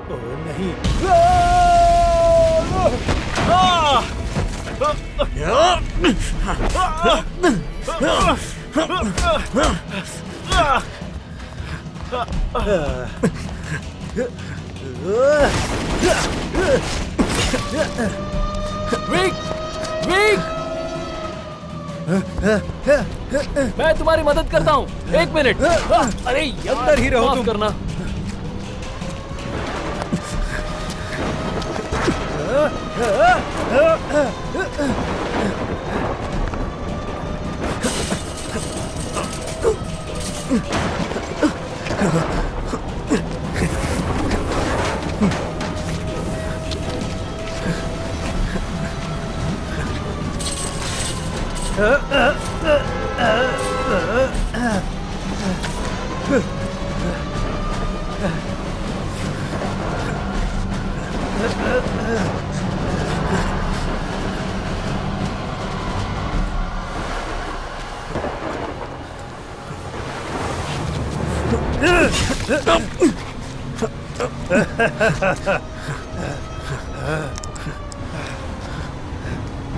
नहीं। Wick! Wick! मैं तुम्हारी मदद करता हूँ। 1 मिनट। अरे यार, अंदर ही रहो माफ तुम। करना।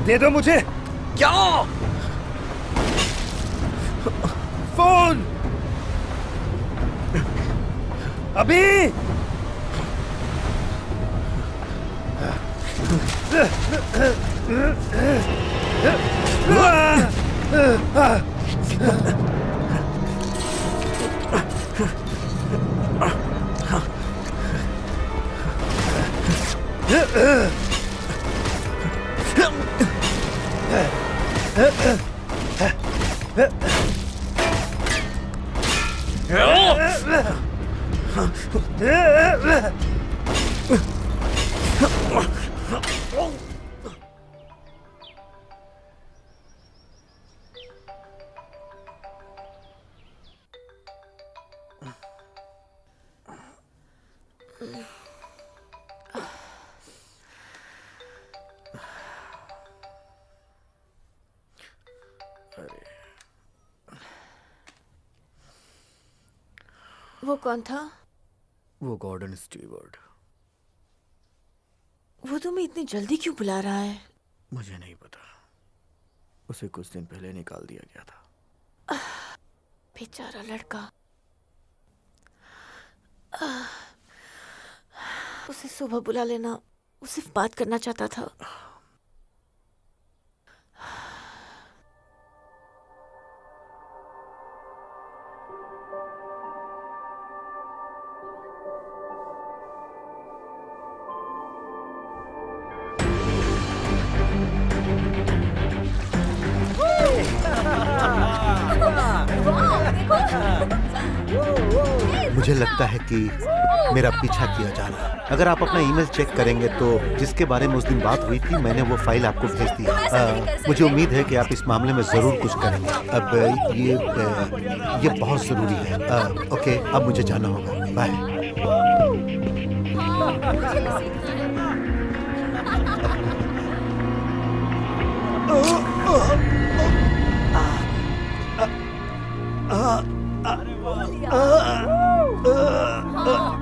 दे दो मुझे। क्या? फोन अभी। वो कौन था? वो गॉर्डन स्टीवर्ट। वो तुम्हें इतनी जल्दी क्यों बुला रहा है? मुझे नहीं पता, उसे कुछ दिन पहले निकाल दिया गया था। बेचारा लड़का। उसे सुबह बुला लेना, वो सिर्फ बात करना चाहता था। मुझे लगता है कि मेरा पीछा किया जा रहा है। अगर आप अपना ईमेल चेक करेंगे तो जिसके बारे में उस दिन बात हुई थी, मैंने वो फाइल आपको भेज दी है। मुझे उम्मीद है कि आप इस मामले में जरूर कुछ करेंगे। अब ये बहुत जरूरी है। ओके, अब मुझे जाना होगा। बाय।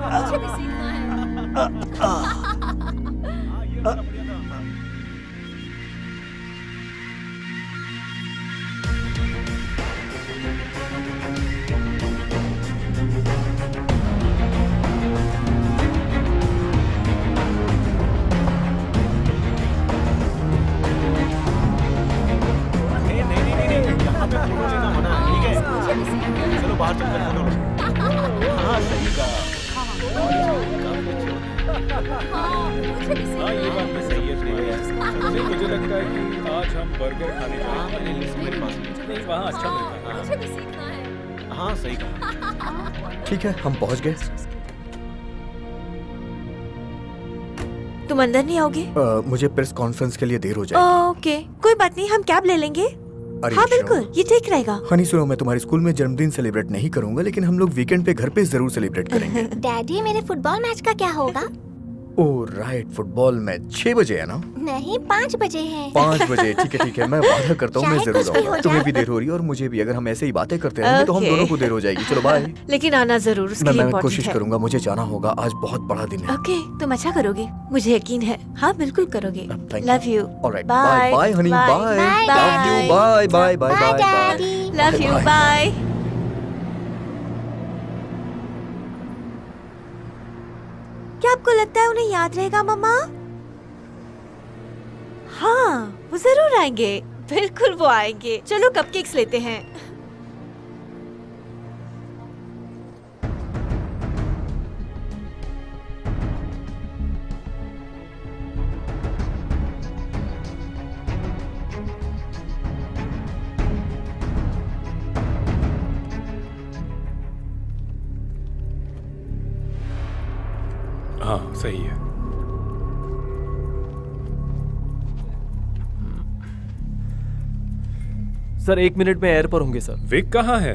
मुझे भी सीखना है। चलो बाहर चलकर फोटो लो। हाँ सही कहा। हाँ ये बात भी सही है श्रेया। मुझे लगता है कि आज हम बर्गर खाने जाएंगे। मेरे पास नहीं, वहाँ अच्छा मिलता है। मुझे भी सीखना है। हाँ सही कहा। ठीक है, हम पहुंच गए। तुम अंदर नहीं आओगे? मुझे प्रेस कॉन्फ्रेंस के लिए देर हो जाएगी। ओके, कोई बात नहीं, हम कैब ले लेंगे। अरे हाँ श्योर। बिल्कुल, ये ठीक रहेगा। हनी सुनो, मैं तुम्हारे स्कूल में जन्मदिन सेलिब्रेट नहीं करूंगा, लेकिन हम लोग वीकेंड पे घर पे जरूर सेलिब्रेट करेंगे। डैडी, मेरे फुटबॉल मैच का क्या होगा? ओह राइट, फुटबॉल मैच 6 बजे है ना? नहीं, 5 बजे है। 5 बजे, ठीक है, मैं वादा करता हूँ मैं चाहे जरूर कुछ भी हो आऊंगा। जाए। तुम्हें भी देर हो रही है और मुझे भी। अगर हम ऐसे ही बातें करते रहेंगे तो हम Okay. दोनों को देर हो जाएगी। चलो बाय। लेकिन आना जरूर, उसके लिए मैं इम्पोर्टेंट कोशिश है। करूंगा, मुझे जाना होगा, आज बहुत बड़ा दिन है। ओके, तुम अच्छा करोगे, मुझे यकीन है। हाँ, बिल्कुल करोगे। Thank you. Love you. Alright, bye bye honey, bye love you, bye bye bye bye love you, bye. क्या आपको लगता है उन्हें याद रहेगा मम्मा? हाँ, वो जरूर आएंगे। बिल्कुल वो आएंगे। चलो कपकेक्स लेते हैं। हाँ सही है। सर 1 मिनट में एयर पर होंगे सर। विक कहाँ है?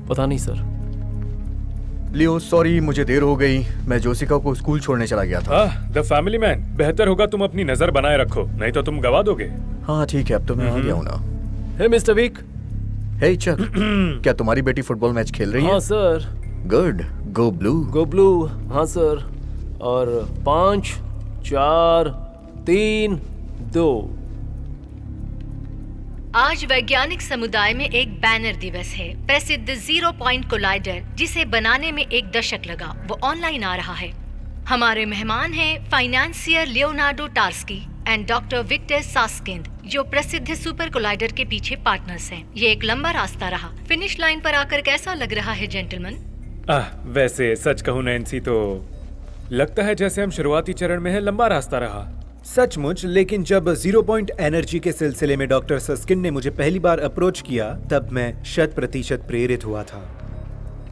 पता नहीं सर। लियो सॉरी, मुझे देर हो गई। मैं जोसिका को स्कूल छोड़ने चला गया था। द फैमिली मैन, बेहतर होगा तुम अपनी नजर बनाए रखो, नहीं तो तुम गवा दोगे। हाँ ठीक है, अब तो मैं आ गया हूँ ना। हे मिस्टर विक। हे चक, क्या तुम्हारी बेटी फुटबॉल मैच खेल रही है? हाँ सर। गुड, गो ब्लू। गो ब्लू। हाँ सर। और 5 4 3 2। आज वैज्ञानिक समुदाय में एक बैनर दिवस है। प्रसिद्ध जीरो पॉइंट कोलाइडर, जिसे बनाने में 1 दशक लगा, वो ऑनलाइन आ रहा है। हमारे मेहमान हैं financier Leonardo Tarski and doctor Victor Susskind, जो प्रसिद्ध सुपर कोलाइडर के पीछे पार्टनर्स हैं। ये एक लंबा रास्ता रहा। फिनिश लाइन पर आकर कैसा लग रहा है जेंटलमैन? वैसे सच कहूँ नैन्सी, तो लगता है जैसे हम शुरुआती चरण में है। लंबा रास्ता रहा सचमुच, लेकिन जब 0 पॉइंट एनर्जी के सिलसिले में डॉक्टर सस्किन ने मुझे पहली बार अप्रोच किया, तब मैं 100% प्रेरित हुआ था।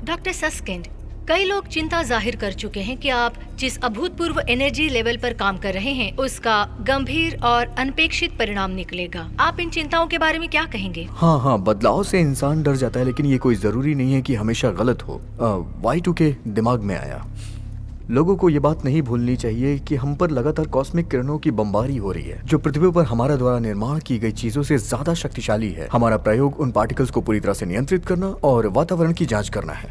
डॉक्टर सस्किंद, कई लोग चिंता जाहिर कर चुके हैं कि आप जिस अभूतपूर्व एनर्जी लेवल पर काम कर रहे हैं, उसका गंभीर और अनपेक्षित परिणाम निकलेगा। आप इन चिंताओं के बारे में क्या कहेंगे? हाँ, बदलाव से इंसान डर जाता है, लेकिन ये कोई जरूरी नहीं है कि हमेशा गलत हो। Y2K दिमाग में आया। लोगों को ये बात नहीं भूलनी चाहिए कि हम पर लगातार कॉस्मिक किरणों की बमबारी हो रही है, जो पृथ्वी पर हमारा द्वारा निर्माण की गई चीजों से ज्यादा शक्तिशाली है। हमारा प्रयोग उन पार्टिकल्स को पूरी तरह से नियंत्रित करना और वातावरण की जांच करना है।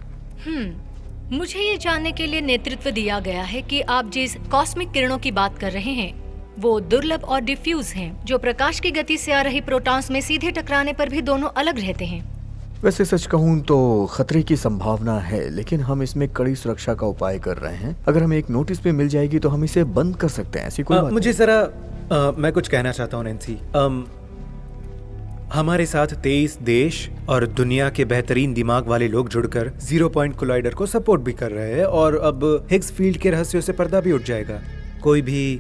मुझे ये जानने के लिए नेतृत्व दिया गया है कि आप जिस कॉस्मिक किरणों की बात कर रहे हैं, वो दुर्लभ और डिफ्यूज हैं, जो प्रकाश की गति से आ रही प्रोटॉन्स में सीधे टकराने पर भी दोनों अलग रहते हैं। वैसे सच कहूँ तो खतरे की संभावना है, लेकिन हम इसमें कड़ी सुरक्षा का उपाय कर रहे हैं। अगर हमें एक नोटिस पे मिल जाएगी तो हम इसे बंद कर सकते हैं। ऐसी कोई बात मुझे जरा मैं कुछ कहना चाहता हूँ नैन्सी। हमारे साथ 23 देश और दुनिया के बेहतरीन दिमाग वाले लोग जुड़कर 0 पॉइंट कोलाइडर को सपोर्ट भी कर रहे हैं, और अब हिग्स फील्ड के रहस्यों से पर्दा भी उठ जाएगा। कोई भी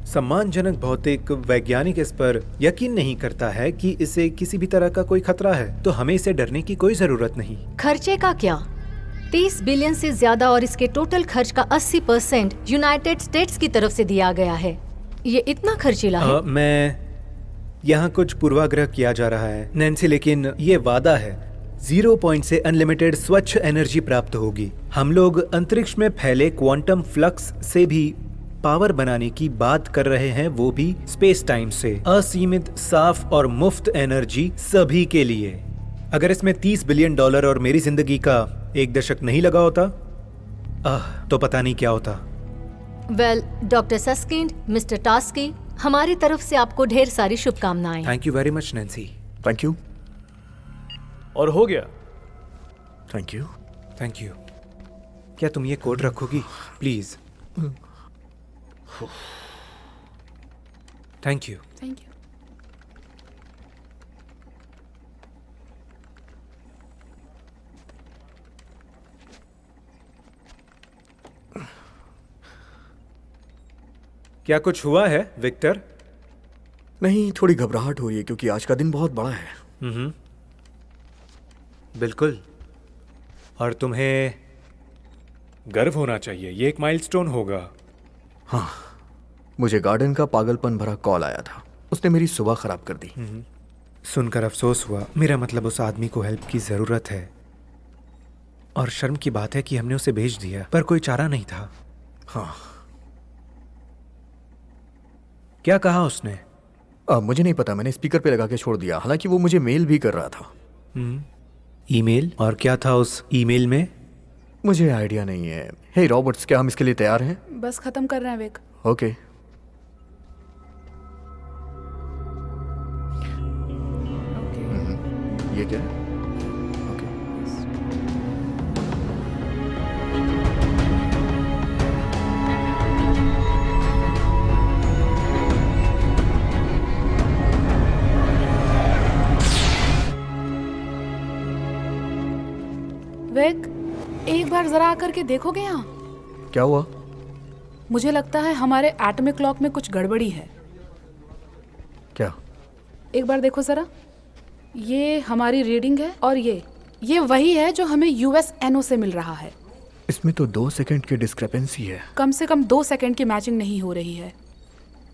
सम्मानजनक भौतिक वैज्ञानिक इस पर यकीन नहीं करता है कि इसे किसी भी तरह का कोई खतरा है, तो हमें इसे डरने की कोई जरूरत नहीं। खर्चे का क्या? 30 बिलियन से ज्यादा और इसके टोटल खर्च का 80% यूनाइटेड स्टेट्स की तरफ से दिया गया है। ये इतना खर्चीला है। मैं यहाँ कुछ पूर्वाग्रह किया जा रहा है नैन्सी, लेकिन ये वादा है 0 पॉइंट से अनलिमिटेड स्वच्छ एनर्जी प्राप्त होगी। हम लोग अंतरिक्ष में फैले क्वांटम फ्लक्स से भी पावर बनाने की बात कर रहे हैं, वो भी स्पेस टाइम से। असीमित, साफ और मुफ्त एनर्जी सभी के लिए। अगर इसमें $30 बिलियन और मेरी जिंदगी का 1 दशक नहीं लगा होता, तो पता नहीं क्या होता। Well, doctor Susskind, mister Tarski, हमारी तरफ से आपको ढेर सारी शुभकामनाएं। Thank you very much Nancy. Thank you. और हो गया। Thank you. Thank you. क्या तुम ये कोड रखोगी please? Thank you. Thank you. क्या कुछ हुआ है विक्टर? नहीं, थोड़ी घबराहट हो रही है क्योंकि आज का दिन बहुत बड़ा है। बिल्कुल, और तुम्हें गर्व होना चाहिए। ये एक माइलस्टोन होगा। हाँ, मुझे गार्डन का पागलपन भरा कॉल आया था। उसने मेरी सुबह खराब कर दी। सुनकर अफसोस हुआ। मेरा मतलब उस आदमी को हेल्प की जरूरत है, और शर्म की बात है कि हमने उसे भेज दिया, पर कोई चारा नहीं था। हाँ, क्या कहा उसने? मुझे नहीं पता, मैंने स्पीकर पे लगा के छोड़ दिया। हालांकि वो मुझे मेल भी कर रहा था। ईमेल? और क्या था उस ईमेल में? मुझे आइडिया नहीं है। हे रॉबर्ट्स, क्या हम इसके लिए तैयार हैं? बस खत्म कर रहे हैं विक। ओके। ये क्या है? ओके। विक, एक बार जरा आकर के देखोगे यहाँ? क्या हुआ? मुझे लगता है हमारे एटॉमिक क्लॉक में कुछ गड़बड़ी है। क्या? एक बार देखो जरा। ये हमारी रीडिंग है और ये वही है जो हमें USNO से मिल रहा है। इसमें तो 2 सेकंड की डिस्क्रिपेंसी है। कम से कम 2 सेकंड की मैचिंग नहीं हो रही है।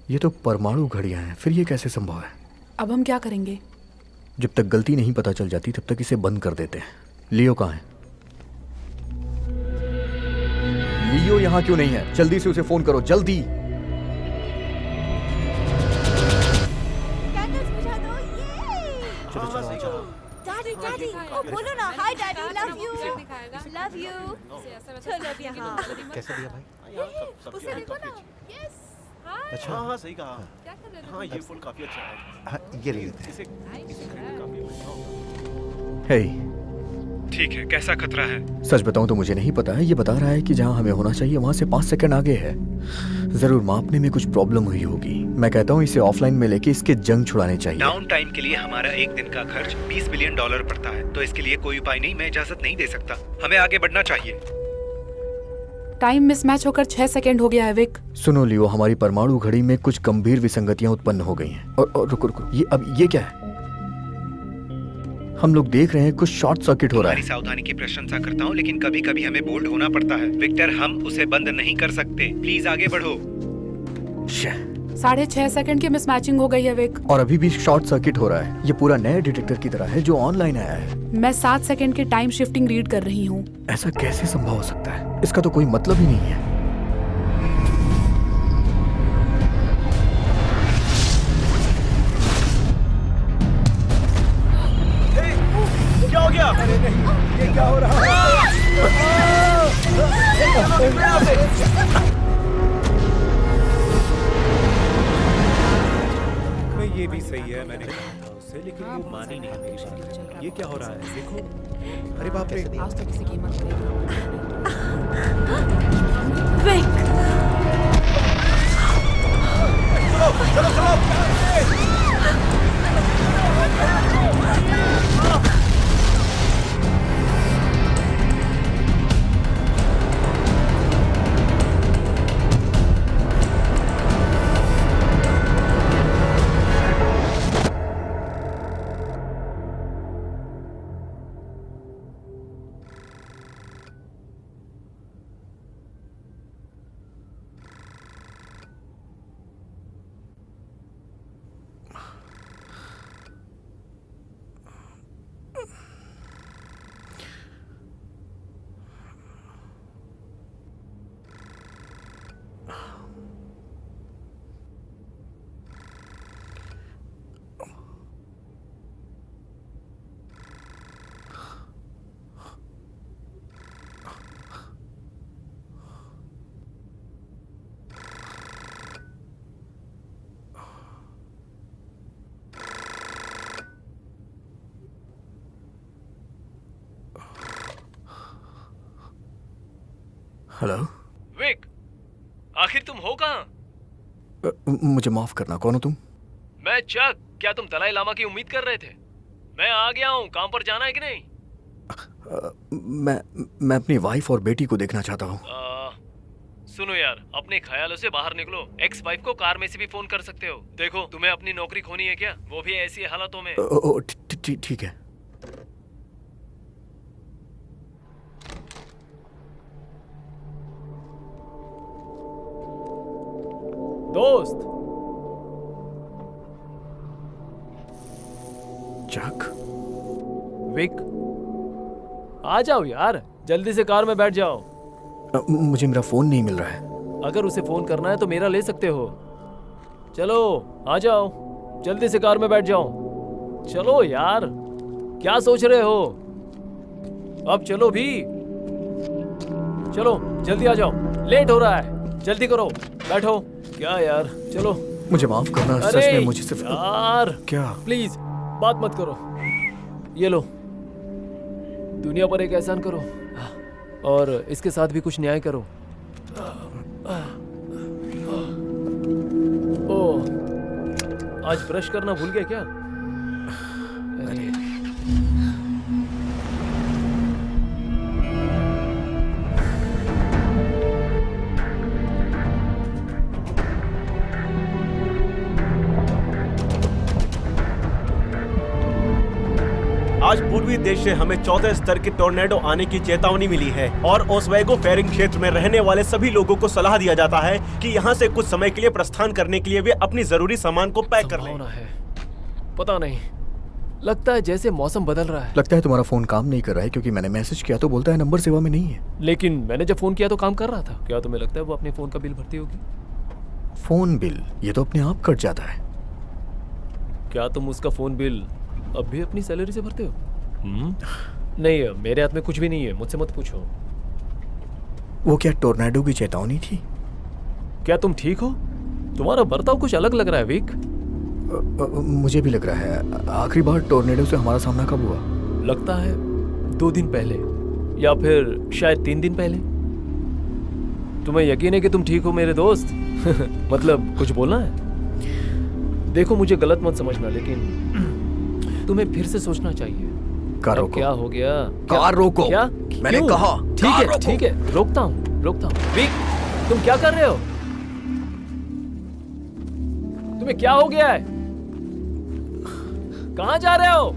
ये तो परमाणु घड़ियां हैं, फिर ये कैसे संभव है? अब हम क्या करेंगे? जब तक गलती नहीं पता चल जाती तब तक इसे बंद कर देते हैं। लियो कहाँ है? लियो यहाँ क्यों नहीं है? जल्दी से उसे फोन करो, जल्दी। कैंडल्स बुझा दो। ये डैडी डैडी, ओ बोलो ना, हाय daddy, love you love you. चलो अब यहाँ। कैसे दिया भाई? उसे देखो ना। अच्छा। हाँ सही कहा। हाँ ये फूल काफी अच्छा है। हाँ, ये ले लेते हैं। इसे खरीदना काफी अच्छा होगा। हे, ठीक है, कैसा खतरा है? सच बताऊं तो मुझे नहीं पता है। ये बता रहा है कि जहां हमें होना चाहिए वहां से 5 सेकंड आगे है। जरूर मापने में कुछ प्रॉब्लम हुई होगी। मैं कहता हूं इसे ऑफलाइन में लेके इसके जंग छुड़ाने चाहिए। डाउन टाइम के लिए हमारा एक दिन का खर्च $20 बिलियन पड़ता है, तो इसके लिए कोई उपाय नहीं, मैं इजाजत नहीं दे सकता। हमें आगे बढ़ना चाहिए। टाइम मिसमैच होकर 6 सेकंड हो गया है विक। सुनो लियो, हमारी परमाणु घड़ी में कुछ गंभीर विसंगतियां उत्पन्न हो गई हैं। और रुको रुको, ये क्या है? हम लोग देख रहे हैं कुछ शॉर्ट सर्किट हो रहा है। सावधानी की प्रशंसा करता हूँ, लेकिन कभी कभी हमें बोल्ड होना पड़ता है। विक्टर, हम उसे बंद नहीं कर सकते। प्लीज आगे बढ़ो। 6.5 सेकंड की मिसमैचिंग हो गई है विक। और अभी भी शॉर्ट सर्किट हो रहा है। ये पूरा नए डिटेक्टर की तरह है जो ऑनलाइन आया है। मैं 7 सेकंड की टाइम शिफ्टिंग रीड कर रही हूँ। ऐसा कैसे संभव हो सकता है? इसका तो कोई मतलब ही नहीं है। क्या हो गया? अरे नहीं, ये क्या हो रहा है? ये भी सही है, मैंने कहा था उससे, लेकिन वो मान ही नहीं मेरी बात। ये क्या हो रहा है? देखो, अरे बाप रे। आज तो किसी कीमत पे। विक, चलो चलो। हेलो विक, आखिर तुम हो कहाँ? मुझे माफ करना, कौन हो तुम? मैं चक। क्या तुम दलाई लामा की उम्मीद कर रहे थे? मैं आ गया हूँ। काम पर जाना है कि नहीं? मैं अपनी वाइफ और बेटी को देखना चाहता हूँ। सुनो यार, अपने ख्यालों से बाहर निकलो। एक्स वाइफ को कार में से भी फोन कर सकते हो। देखो, तुम्हें अपनी नौकरी खोनी है क्या? वो भी ऐसी हालातों में। ठीक है। दोस्त, चक, विक, आ जाओ यार, जल्दी से कार में बैठ जाओ। मुझे मेरा फोन नहीं मिल रहा है। अगर उसे फोन करना है तो मेरा ले सकते हो। चलो आ जाओ, जल्दी से कार में बैठ जाओ। चलो यार, क्या सोच रहे हो? अब चलो भी, चलो जल्दी आ जाओ, लेट हो रहा है, जल्दी करो, बैठो। क्या यार, चलो। मुझे माफ करना, सच अरे में मुझे सिर्फ यार, क्या? प्लीज बात मत करो। ये लो, दुनिया पर एक एहसान करो और इसके साथ भी कुछ न्याय करो। ओह, आज ब्रश करना भूल गए क्या? अरे आज पूर्वी देश से हमें 14 स्तर के टोर्नेडो आने की चेतावनी मिली है और ओस्वेगो फेरिंग क्षेत्र में रहने वाले सभी लोगों को सलाह दिया जाता है कि यहाँ से कुछ समय के लिए प्रस्थान करने के लिए वे अपनी जरूरी सामान को पैक कर लें। है, पता नहीं, लगता है जैसे मौसम बदल रहा है। लगता है तुम्हारा फोन काम नहीं कर रहा है, क्योंकि मैंने मैसेज किया तो बोलता है नंबर सेवा में नहीं है। लेकिन मैंने जब फोन किया तो काम कर रहा था। क्या तुम्हें लगता है वो अपने फोन का बिल भरती होगी? फोन बिल ये तो अपने आप कट जाता है। क्या तुम उसका फोन बिल अब भी अपनी सैलरी से भरते हो? नहीं, मेरे हाथ में कुछ भी नहीं है, मुझसे मत पूछो। वो क्या टोर्नेडो की चेतावनी थी? क्या तुम ठीक हो? तुम्हारा बर्ताव कुछ अलग लग रहा है विक। मुझे भी लग रहा है। आखिरी बार टोर्नेडो से हमारा सामना कब हुआ? लगता है 2 दिन पहले या फिर शायद 3 दिन पहले। तुम्हें यकीन है कि तुम ठीक हो मेरे दोस्त? मतलब कुछ बोलना है? देखो मुझे गलत मत समझना, लेकिन तुम्हें फिर से सोचना चाहिए। कार रोको। क्या हो गया? कार रोको। क्या? मैंने क्यों? कहा ठीक है, रोकता हूँ। विक, तुम क्या कर रहे हो? तुम्हें क्या हो गया है? कहाँ जा रहे हो?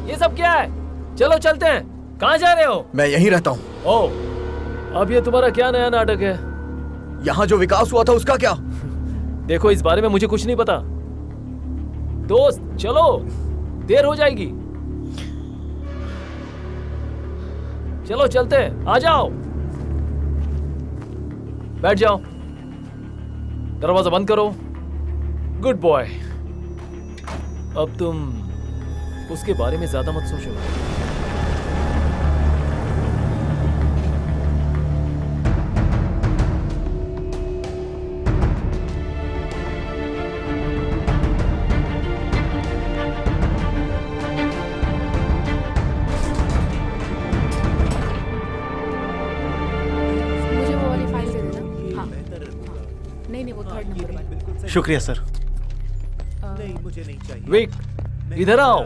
ये सब क्या है? चलो चलते हैं। कहाँ जा रहे हो? मैं यहीं रहता हूँ। ओह, अब ये तुम्हारा क्या नया नाटक है? यहाँ जो विकास हुआ था उसका क्या? देखो इस बारे में मुझे कुछ नहीं पता। दोस्त चलो, देर हो जाएगी। चलो चलते हैं, आ जाओ, बैठ जाओ, दरवाजा बंद करो। Good boy. अब तुम उसके बारे में ज्यादा मत सोचो। मुझे वो वाली फाइल दे देना। हाँ, नहीं वो थर्ड नंबर वाली। शुक्रिया सर। नहीं मुझे नहीं चाहिए। विक, इधर आओ,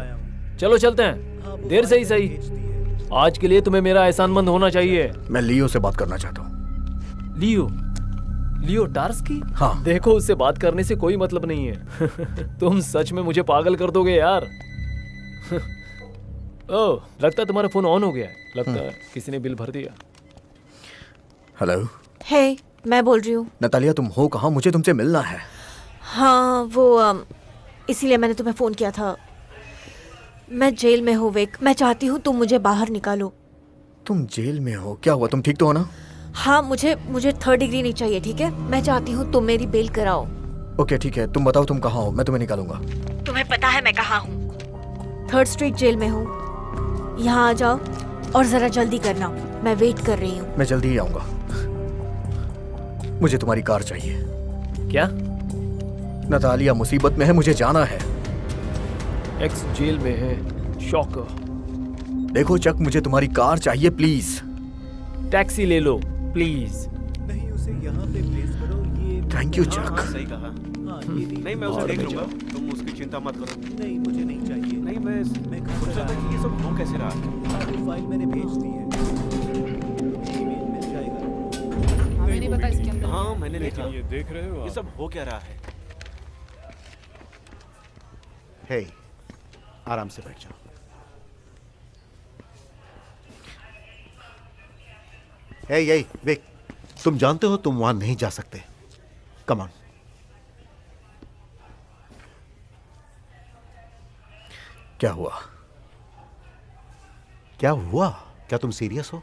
चलो चलते हैं। देर से ही सही, आज के लिए तुम्हें मेरा एहसानमंद होना चाहिए। मैं लियो से बात करना चाहता हूँ। लियो टार्स्की? हाँ। देखो उससे बात करने से कोई मतलब नहीं है। तुम सच में मुझे पागल कर दोगे यार। ओह, लगता है तुम्हारा फोन ऑन हो गया है। लगता है किसी ने बिल भर दिया। हेलो। हे, मैं बोल रही हूँ। नतालिया तुम हो कहाँ? मुझे तुमसे मिलना है। हाँ वो इसीलिए मैंने तुम्हें फोन किया था। मैं जेल में हूँ विक, मैं चाहती हूँ तुम मुझे बाहर निकालो। तुम जेल में हो? क्या हुआ? तुम ठीक तो हो ना? हाँ, मुझे 3rd डिग्री नहीं चाहिए, ठीक है? मैं चाहती हूँ तुम मेरी बेल कराओ। ओके ठीक है, तुम बताओ तुम कहाँ हो, मैं तुम्हें निकालूंगा। तुम्हें पता है मैं कहाँ हूँ? 3rd स्ट्रीट जेल में हूँ। यहाँ आ जाओ और जरा जल्दी करना, मैं वेट कर रही हूँ। मैं जल्दी ही आऊंगा। मुझे तुम्हारी कार चाहिए। क्या? नतालिया मुसीबत में है, मुझे जाना है। एक्स जेल में है, शॉकर। देखो चक, मुझे तुम्हारी कार चाहिए प्लीज। टैक्सी ले लो प्लीज। नहीं उसे यहाँ पे प्लेस करो। ये थैंक यू चक। सही कहा। नहीं मैं उसे देख लूंगा, तुम उसकी चिंता मत करो। नहीं मुझे नहीं चाहिए। नहीं मैं सोच रहा था कि ये सब हो कैसे रहा। फाइल मैंने भेज दी है, ईमेल मिल जाएगा। हमें नहीं पता इसके अंदर। हाँ मैंने देखा। ये देख रहे हो ये सब हो क्या रहा है? हे, आराम से बैठ जाओ। हे यही विक, तुम जानते हो तुम वहां नहीं जा सकते। Come on. क्या हुआ? क्या हुआ? क्या तुम सीरियस हो?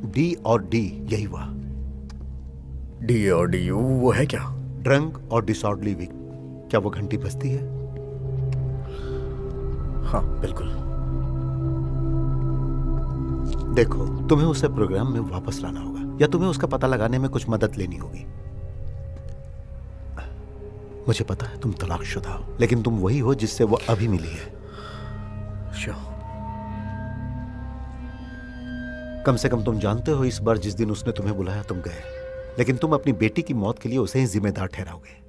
डी और डी यही हुआ। DODU वो है क्या? ड्रंक और डिसऑर्डरली वीक। क्या वो घंटी बजती है? हाँ बिल्कुल। देखो, तुम्हें उसे प्रोग्राम में वापस लाना होगा या तुम्हें उसका पता लगाने में कुछ मदद लेनी होगी। मुझे पता है तुम तलाकशुदा हो, लेकिन तुम वही हो जिससे वो अभी मिली है। श्योर। कम से कम तुम जानते हो इस बार जिस दिन उसने तुम्हें बुलाया तुम गए, लेकिन तुम अपनी बेटी की मौत के लिए उसे ही जिम्मेदार ठहराओगे।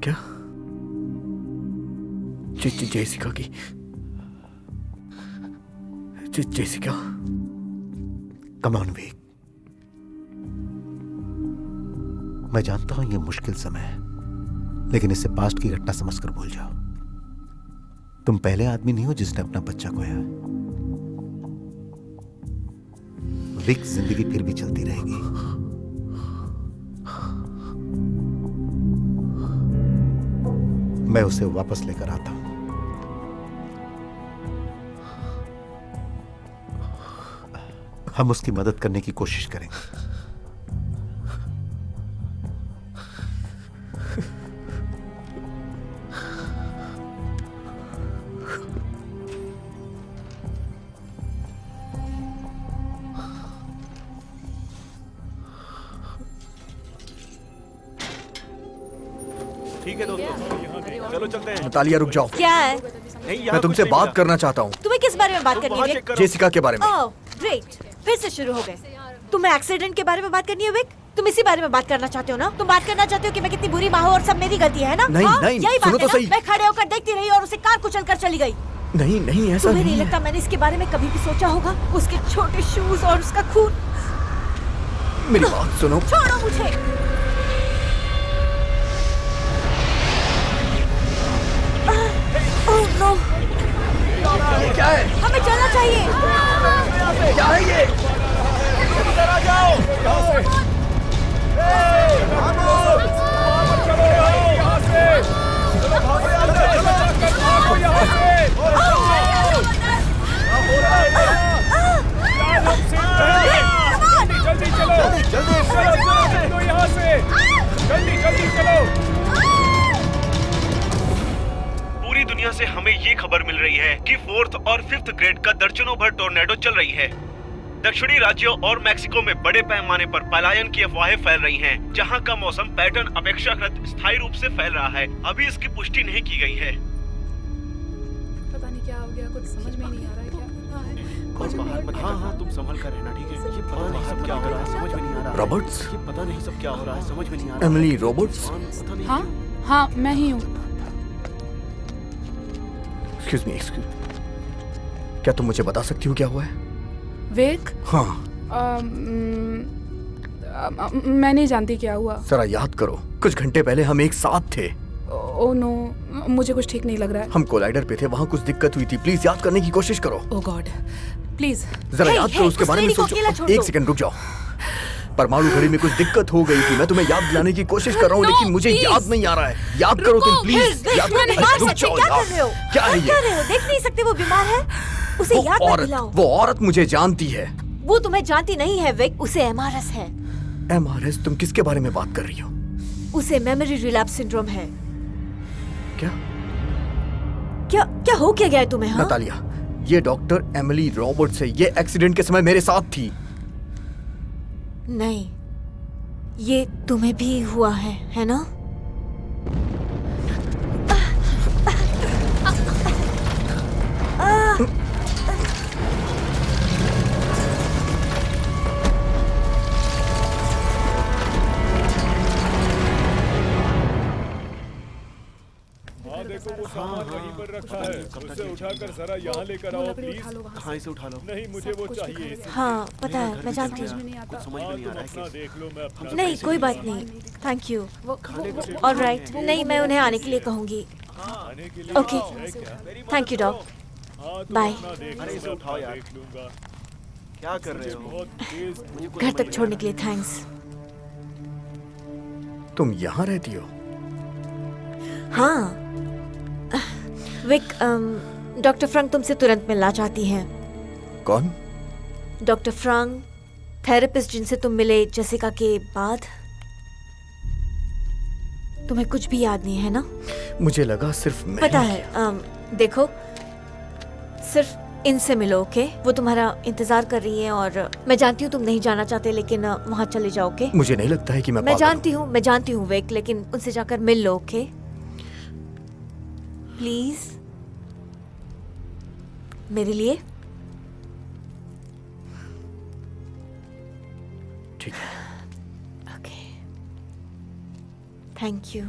क्या? जेसिका की जेसिका। कम ऑन विक, मैं जानता हूं ये मुश्किल समय है, लेकिन इससे पास्ट की घटना समझकर भूल जाओ। तुम पहले आदमी नहीं हो जिसने अपना बच्चा खोया है। विक, जिंदगी फिर भी चलती रहेगी। मैं उसे वापस लेकर आता हूं। हम उसकी मदद करने की कोशिश करेंगे। ठीक है दोस्तों, चलो चलते हैं। नतालिया रुक जाओ। क्या है? नहीं, यहाँ मैं तुमसे कुछ नहीं बात करना चाहता हूँ। तुम्हें किस बारे में बात करनी है वहाँ विक? चेक करो। जेसिका के बारे में। ओह ग्रेट, फिर से शुरू हो गए। तुम्हें एक्सीडेंट के बारे में बात करनी है विक? तुम इसी बारे में बात करना चाहते हो ना? तुम बात करना चाहते हो कि मैं कितनी बुरी माँ हूँ और सब मेरी गलती है ना? नहीं, हाँ? नहीं, यही सुनो बात है तो ना? सही। मैं खड़े होकर देखती रही और उसे कार कुचल कर चली गई। नहीं नहीं ऐसा तुम्हें नहीं नहीं है। लगता मैंने इसके बारे में कभी भी सोचा होगा? उसके छोटे शूज और उसका खून। मेरी बात सुनो। छोड़ो मुझे। ओह नो, क्या है? हमें चलना चाहिए। क्या है ये? पूरी दुनिया से हमें ये खबर मिल रही है कि 4th और 5th ग्रेड का दर्जनों भर टोर्नेडो चल रही है। दक्षिणी राज्यों और मैक्सिको में बड़े पैमाने पर पलायन की अफवाहें फैल रही हैं, जहां का मौसम पैटर्न अपेक्षाकृत स्थायी रूप से फैल रहा है। अभी इसकी पुष्टि नहीं की गई है। पता नहीं क्या हो गया, कुछ समझ में नहीं आ रहा है क्या हो रहा है। हाँ हाँ, तुम संभल कर रहना, ठीक है? ये पता नहीं सब क्या हो रहा है, समझ में नहीं आ रहा है। रॉबर्ट्स? ये पता नहीं सब क्या हो रहा है, समझ में नहीं आ रहा है। Emily Roberts? पता नहीं। हाँ हाँ मैं ही हूँ। Excuse me, excuse. क्या तुम मुझे बता सकती हो क्या हुआ है? विक, हाँ। मैं नहीं जानती क्या हुआ। जरा याद करो, कुछ घंटे पहले हम एक साथ थे। ओह नो, मुझे कुछ ठीक नहीं लग रहा है। हम कोलाइडर पे थे, वहाँ कुछ दिक्कत हुई थी। प्लीज याद करने की कोशिश करो। ओह गॉड, प्लीज। जरा हे, याद हे, करो, उसके उस बारे में lady को सोचो। अकेला छोड़ एक दो। सेकंड रुक जाओ। परमाणु घड़ी में कुछ दिक्कत हो गई थी। मैं तुम्हें याद दिलाने की कोशिश कर रहा हूँ, No, लेकिन मुझे please. याद नहीं आ रहा है। याद करो तुम, प्लीज। याद तुम्हें करो। मार रुक सकते, जाओ क्या यार। कर रहे हो? क्या है कर रहे ये? हो? देख नहीं सकते वो बीमार है? उसे याद मत दिलाओ। वो औरत मुझे जानती है। वो तुम्हें जानती नहीं है विक, उसे एमआरएस है। एमआरएस? तुम किसके बारे में बात कर रही हो? उसे मेमोरी रिलैप्स सिंड्रोम है। क्या? क्या क्या हो क्या गया है तुम्हें? हाँ? नतालिया, ये डॉक्टर एमिली रॉबर्ट्स है। ये एक्सीडेंट के समय मेरे साथ थी। नहीं, ये तुम्हें भी हुआ है ना? देखो वो सामान वहीं पर रखा है, उसे उठाकर जरा यहाँ लेकर आओ प्लीज। हाँ, इसे उठा लो। नहीं, मुझे वो चाहिए। हाँ पता है, मैं जानती हूँ। कुछ समझ में नहीं आ रहा है अपना कि देख लो, मैं अपना नहीं कोई बात नहीं, थैंक यू। ऑलराइट, नहीं मैं उन्हें आने के लिए कहूँगी। आने के लिए okay, thank you dog, bye. अरे इसे उठाओ यार। देख लूंगा। क्या कर रहे हो? बहुत तेज मुझे कुछ घर समझ तक नहीं छोड़ने के लिए थैंक्स। तुम यहाँ रहती हो? हाँ विक, डॉक्टर फ्रंक तुमसे तुरंत मिलना चाहती हैं। कौन? डॉक्टर फ्रंक, थेरेपिस्ट जिनसे तुम मिले जेसिका के बाद। तुम्हें कुछ भी याद नहीं है ना? मुझे लगा सिर्फ मैं पता है। देखो, सिर्फ इनसे मिलो, ओके? वो तुम्हारा इंतजार कर रही हैं और मैं जानती हूँ तुम नहीं जाना चाहते, लेकिन वहाँ चले जाओ, ओके? मुझे नहीं लगता है कि मैं मैं पागल जानती हूँ विक, लेकिन उनसे जाकर मिल लो, ओके? प्लीज, मेरे लिए। ठीक है। Okay, thank you.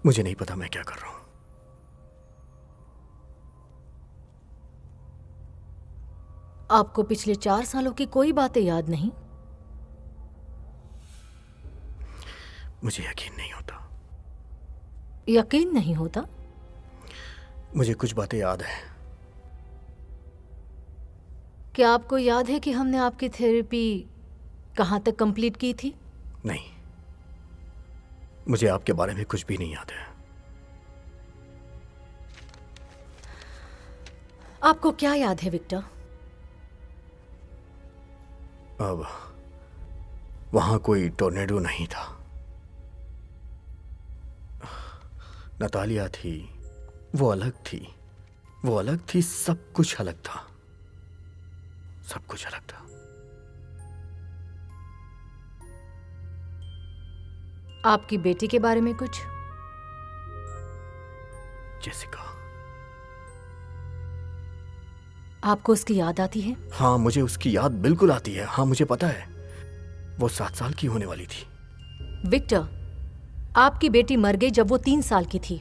मुझे नहीं पता मैं क्या कर रहा हूं। आपको पिछले 4 सालों की कोई बातें याद नहीं? मुझे यकीन नहीं होता। यकीन नहीं होता? मुझे कुछ बातें याद है। क्या आपको याद है कि हमने आपकी थेरेपी कहाँ तक कंप्लीट की थी? नहीं, मुझे आपके बारे में कुछ भी नहीं याद है। आपको क्या याद है विक्टर? अब वहां कोई टोर्नेडो नहीं था। नतालिया थी, वो अलग थी, वो अलग थी, सब कुछ अलग था, सब कुछ अलग था। आपकी बेटी के बारे में कुछ? जेसिका। आपको उसकी याद आती है? हाँ, मुझे उसकी याद बिल्कुल आती है। हाँ, मुझे पता है वो 7 साल की होने वाली थी। विक्टर, आपकी बेटी मर गई जब वो 3 साल की थी।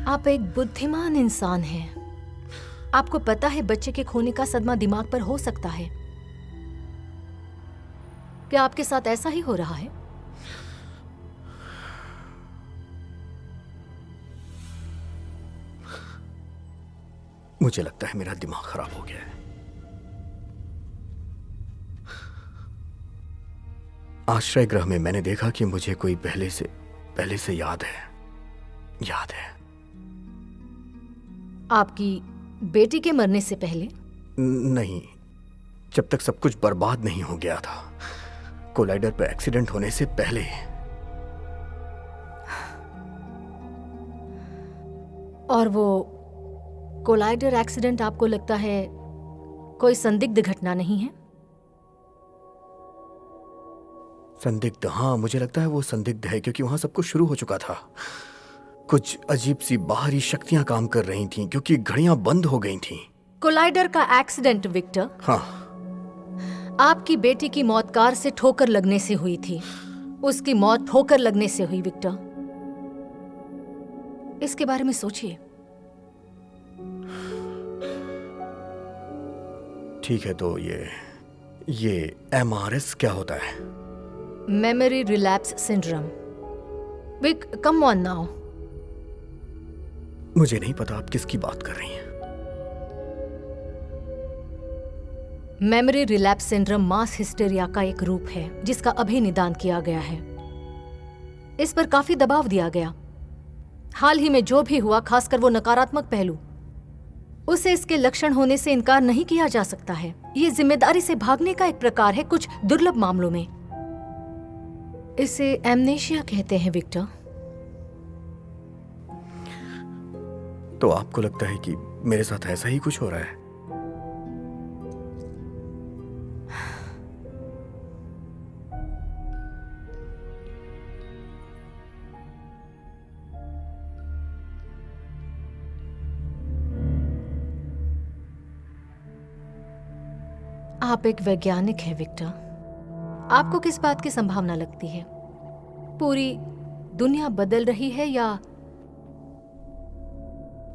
आप एक बुद्धिमान इंसान हैं। आपको पता है बच्चे के खोने का सदमा दिमाग पर हो सकता है। क्या आपके साथ ऐसा ही हो रहा है? मुझे लगता है मेरा दिमाग खराब हो गया है। आश्रय गृह में मैंने देखा कि मुझे कोई पहले से याद है। आपकी बेटी के मरने से पहले? नहीं, जब तक सब कुछ बर्बाद नहीं हो गया था, कोलाइडर पे एक्सीडेंट होने से पहले। और वो कोलाइडर एक्सीडेंट आपको लगता है कोई संदिग्ध घटना नहीं है? संदिग्ध? हाँ, मुझे लगता है वो संदिग्ध है, क्योंकि वहां सब कुछ शुरू हो चुका था। कुछ अजीब सी बाहरी शक्तियां काम कर रही थीं, क्योंकि घड़ियां बंद हो गई थीं। कोलाइडर का एक्सीडेंट विक्टर? हाँ। आपकी बेटी की मौत कार से ठोकर लगने से हुई थी। उसकी मौत ठोकर लगने से हुई विक्टर। इसके बारे में सोचिए। ठीक है, तो ये MRS क्या होता है? Memory relapse syndrome. Vic, come on now. मुझे नहीं पता आप किसकी बात कर रही हैं। Memory relapse syndrome mass hysteria का एक रूप है जिसका अभी निदान किया गया है। इस पर काफी दबाव दिया गया। हाल ही में जो भी हुआ, खासकर वो नकारात्मक पहलू, उसे इसके लक्षण होने से इनकार नहीं किया जा सकता है। ये जिम्मेदारी से भागने का एक प्रकार है कुछ दुर्लभ मामलों में। इसे एमनेशिया कहते हैं विक्टर। तो आपको लगता है कि मेरे साथ ऐसा ही कुछ हो रहा है? आप एक वैज्ञानिक हैं विक्टर। आपको किस बात की संभावना लगती है? पूरी दुनिया बदल रही है या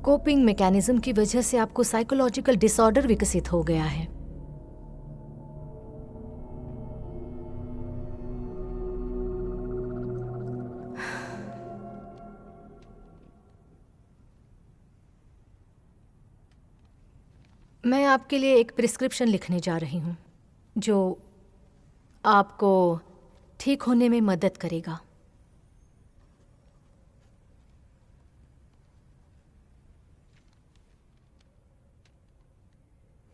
कोपिंग मैकेनिज्म की वजह से आपको साइकोलॉजिकल डिसऑर्डर विकसित हो गया है? मैं आपके लिए एक प्रिस्क्रिप्शन लिखने जा रही हूँ जो आपको ठीक होने में मदद करेगा।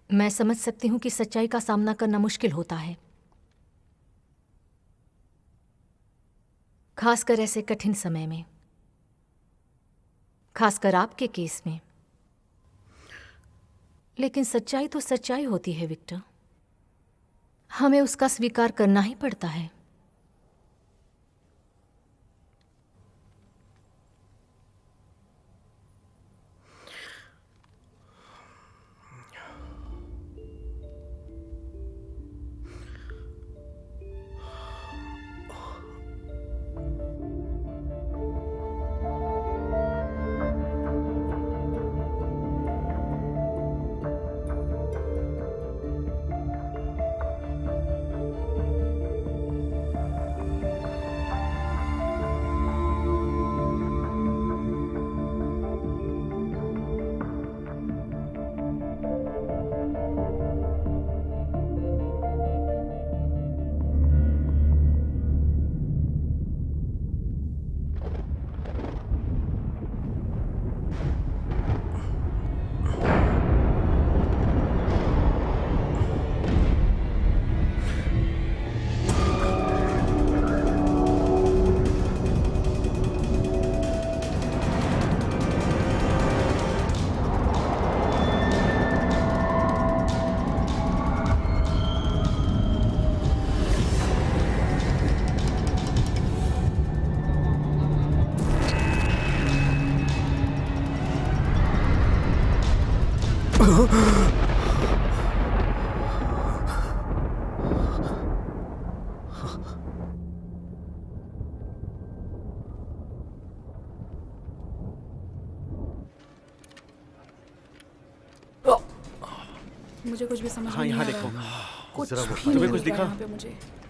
मैं समझ सकती हूँ कि सच्चाई का सामना करना मुश्किल होता है, खासकर ऐसे कठिन समय में, खासकर आपके केस में। लेकिन सच्चाई तो सच्चाई होती है विक्टर, हमें उसका स्वीकार करना ही पड़ता है। मुझे कुछ भी समझ हाँ, में नहीं यहाँ आ देखो। रहा है। कुछ जरा वो भी तुम्हें नहीं कुछ दिख रहा दिखा? यहाँ पे मुझे।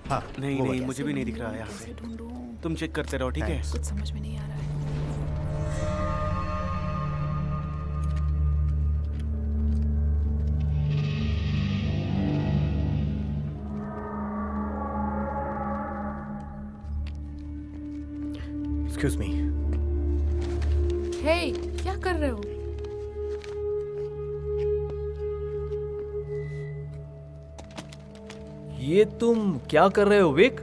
हाँ नहीं वो नहीं, बताइए। मुझे भी नहीं दिख रहा है यहाँ कैसे से। ढूंढूं? तुम चेक करते रहो, ठीक है? कुछ समझ में नहीं आ रहा है। Excuse me. हे, क्या कर रहे हो? ये तुम क्या कर रहे हो विक?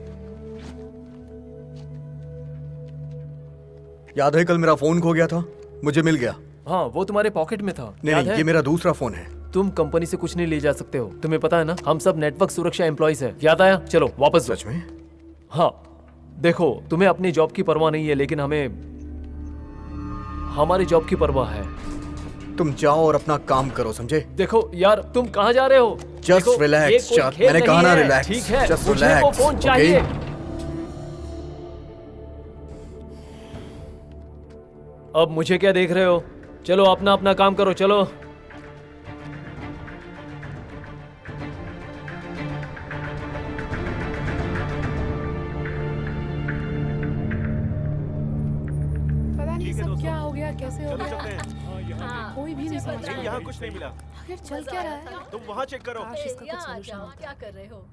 याद है कल मेरा फोन खो गया था, मुझे मिल गया। हाँ, वो तुम्हारे पॉकेट में था। नहीं याद नहीं, है? ये मेरा दूसरा फोन है। तुम कंपनी से कुछ नहीं ले जा सकते हो, तुम्हें पता है ना, हम सब नेटवर्क सुरक्षा एम्प्लॉइज हैं। याद आया? चलो वापस दो। सच में? हाँ, देखो तुम्हें अपनी जॉब की परवाह नहीं है, लेकिन हमें हमारी जॉब की परवाह है। तुम जाओ और अपना काम करो, समझे? देखो यार, तुम कहाँ जा रहे हो? Just देखो, relax, ये कोई Chuck. खेल मैंने कहा नहीं ना है, relax. ठीक है, Just मुझे वो relax, फोन okay? चाहिए। अब मुझे क्या देख रहे हो? चलो अपना अपना काम करो, चलो। पता नहीं सब क्या हो गया, कैसे हो चलो गया। चलते हैं। कोई भी नहीं समझ नहीं, रहा यहाँ है। कुछ नहीं मिला। आखिर चल क्या रहा है? तुम वहाँ चेक करो। काश इसका कुछ सॉल्यूशन होता। क्या कर रहे हो?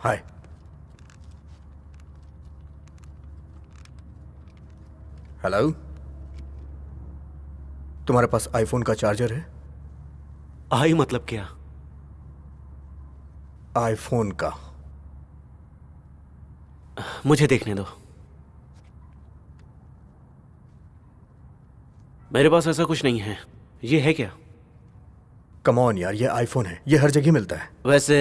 हाय। हेलो, तुम्हारे पास आईफोन का चार्जर है? आई मतलब क्या? आईफोन का। मुझे देखने दो। मेरे पास ऐसा कुछ नहीं है। ये है क्या? कम ऑन यार, ये आईफोन है, ये हर जगह मिलता है। वैसे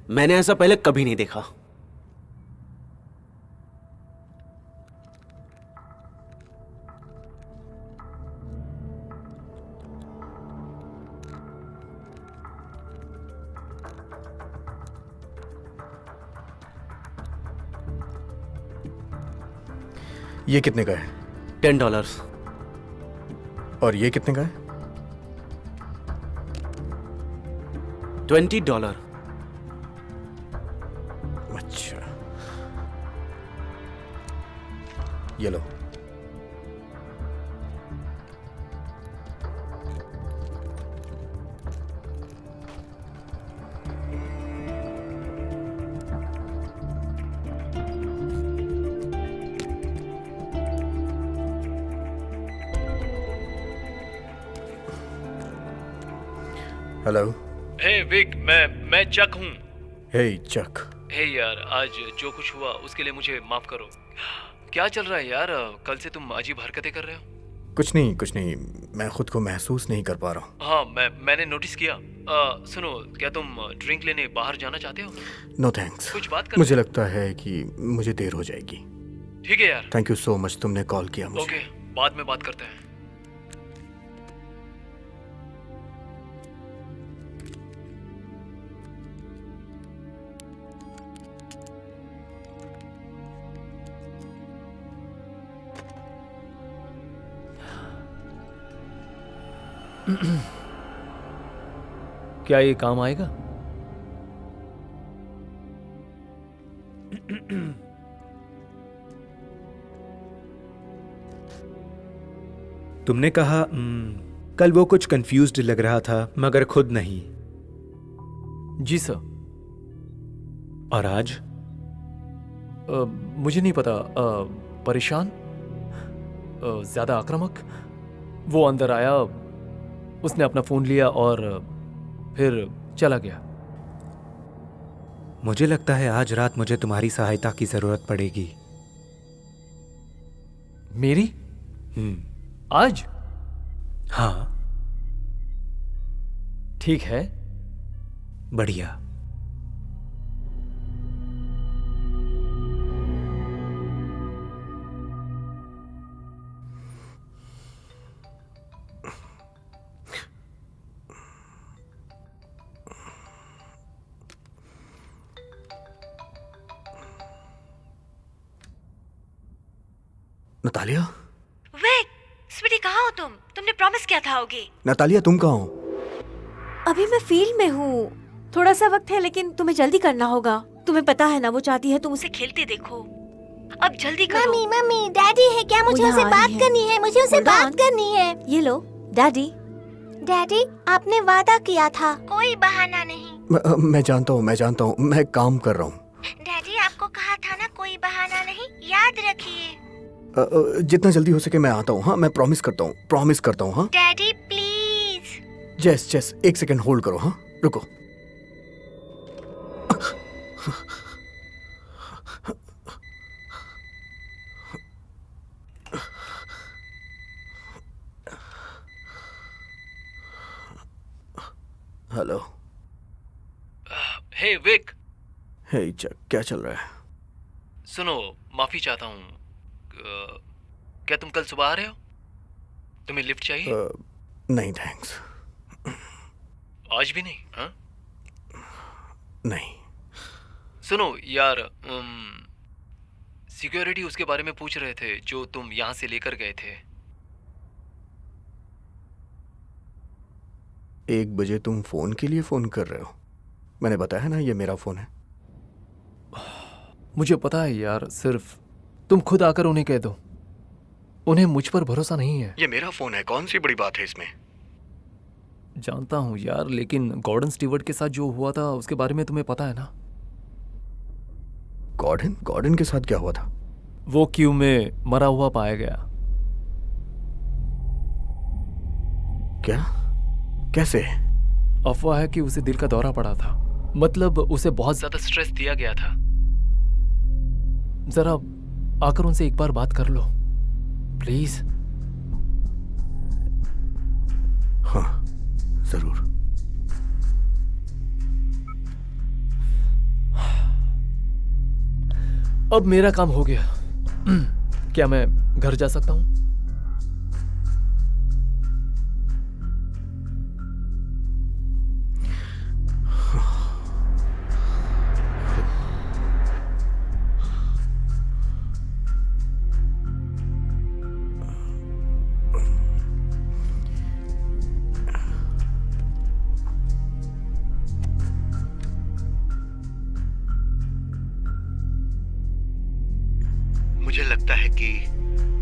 मैंने ऐसा पहले कभी नहीं देखा। ये कितने का है? $10। और ये कितने का है? $20। अच्छा, ये लो। हेलो। हे विक, मैं चक हूँ। हे चक। हे यार, आज जो कुछ हुआ उसके लिए मुझे माफ करो। क्या चल रहा है यार? कल से तुम अजीब हरकतें कर रहे हो। कुछ नहीं, मैं खुद को महसूस नहीं कर पा रहा हूँ। हाँ, मैंने नोटिस किया। सुनो, क्या तुम ड्रिंक लेने बाहर जाना चाहते हो? No thanks. कुछ बात कर। मुझे लगता है कि मुझे देर हो जाएगी। ठीक है यार। थैंक यू सो मच, तुमने कॉल किया मुझे। ओके, बाद में बात करते हैं। क्या ये काम आएगा? तुमने कहा कल वो कुछ कंफ्यूज्ड लग रहा था मगर खुद नहीं। जी सर। और आज? मुझे नहीं पता। परेशान, ज्यादा आक्रामक। वो अंदर आया, उसने अपना फोन लिया और फिर चला गया। मुझे लगता है आज रात मुझे तुम्हारी सहायता की जरूरत पड़ेगी। मेरी? आज? हाँ। ठीक है। बढ़िया। नतालिया? विक, स्वीटी कहाँ हो तुम? तुमने प्रॉमिस किया था आओगी। नतालिया, तुम कहाँ हो? अभी मैं फील्ड में हूँ। थोड़ा सा वक्त है लेकिन तुम्हें जल्दी करना होगा। तुम्हें पता है ना, वो चाहती है तुम उसे खेलते देखो। अब जल्दी करो। मम्मी, डैडी है क्या? मुझे उसे बात करनी है। मुझे उसे बात करनी है। ये लो, डैडी। डैडी, आपने वादा किया था, कोई बहाना नहीं। मैं जानता हूँ, मैं काम कर रहा हूँ। डैडी, आपको कहा था ना, कोई बहाना नहीं, याद रखिए। जितना जल्दी हो सके मैं आता हूँ। हाँ, मैं प्रॉमिस करता हूँ। हाँ डैडी प्लीज। जेस, एक सेकंड होल्ड करो। हाँ, रुको। हेलो। हे विक। हे चक, क्या चल रहा है? सुनो, माफी चाहता हूँ। क्या तुम कल सुबह आ रहे हो? तुम्हें लिफ्ट चाहिए? नहीं थैंक्स। आज भी नहीं? हाँ? नहीं। सुनो यार, सिक्योरिटी उसके बारे में पूछ रहे थे जो तुम यहाँ से लेकर गए थे। 1 बजे तुम फोन के लिए फोन कर रहे हो? मैंने बताया ना, ये मेरा फोन है। मुझे पता है यार, सिर्फ तुम खुद आकर उन्हें कह दो। उन्हें मुझ पर भरोसा नहीं है। ये मेरा फोन है, कौन सी बड़ी बात है इसमें? जानता हूँ यार, लेकिन गॉर्डन स्टीवर्ट के साथ जो हुआ था उसके बारे में तुम्हें पता है ना? गॉर्डन के साथ क्या हुआ था? वो क्यू में मरा हुआ पाया गया। क्या? कैसे? अफवाह है कि उसे दिल का दौरा पड़ा था। मतलब उसे बहुत ज्यादा स्ट्रेस दिया गया था। जरा आकर उनसे एक बार बात कर लो प्लीज। हाँ, जरूर। अब मेरा काम हो गया। क्या मैं घर जा सकता हूं?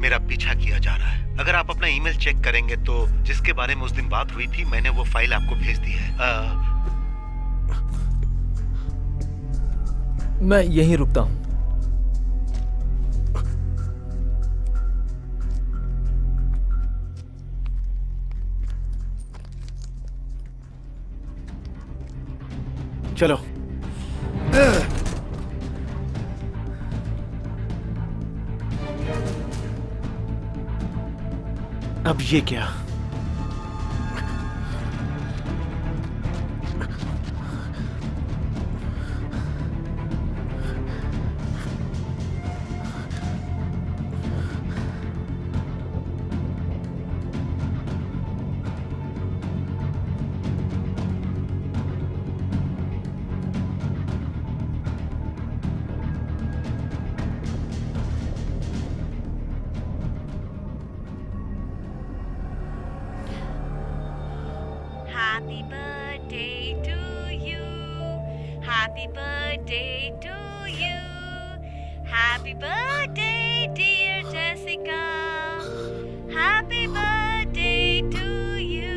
मेरा पीछा किया जा रहा है। अगर आप अपना ईमेल चेक करेंगे तो जिसके बारे में उस दिन बात हुई थी, मैंने वो फाइल आपको भेज दी है। मैं यहीं रुकता हूं। चलो। अब ये क्या? Happy birthday to you. Happy birthday to you. Happy birthday, dear Jessica. Happy birthday to you.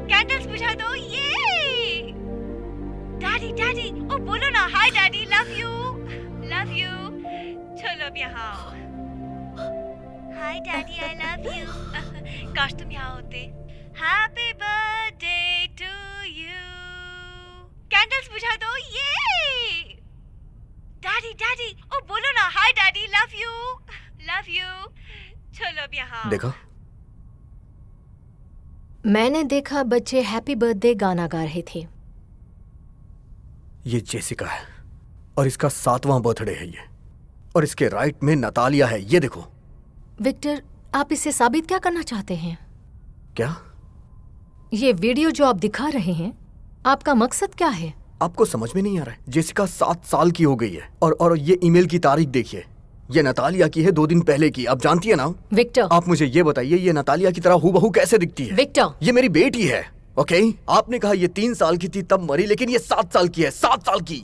Candles बुझा दो, ये. Daddy, daddy, ओ बोलो ना, hi daddy, love you, love you. चलो अब यहाँ आओ. Hi daddy, I love you. काश तुम यहाँ होते. Happy birthday to you. Candles बुझा दो, ये. Daddy, daddy, ओ बोलो ना, hi daddy, love you, love you. चलो अब यहाँ. देखा? मैंने देखा बच्चे हैप्पी बर्थडे गाना गा रहे थे. ये जेसिका है और इसका 7वां बर्थडे है ये, और इसके राइट में नतालिया है, ये देखो. विक्टर, आप इससे साबित क्या करना चाहते हैं? क्या? ये वीडियो जो आप दिखा रहे हैं, आपका मकसद क्या है? आपको समझ में नहीं आ रहा है? जेसिका 7 साल की हो गई है, और ये ईमेल की तारीख देखिए, ये नतालिया की है 2 दिन पहले की. आप जानती है ना? विक्टर, आप मुझे ये बताइए, ये नतालिया की तरह हूबहू कैसे दिखती है? विक्टर, ये मेरी बेटी है. ओके, आपने कहा ये 3 साल की थी तब मरी, लेकिन ये 7 साल की है. 7 साल की.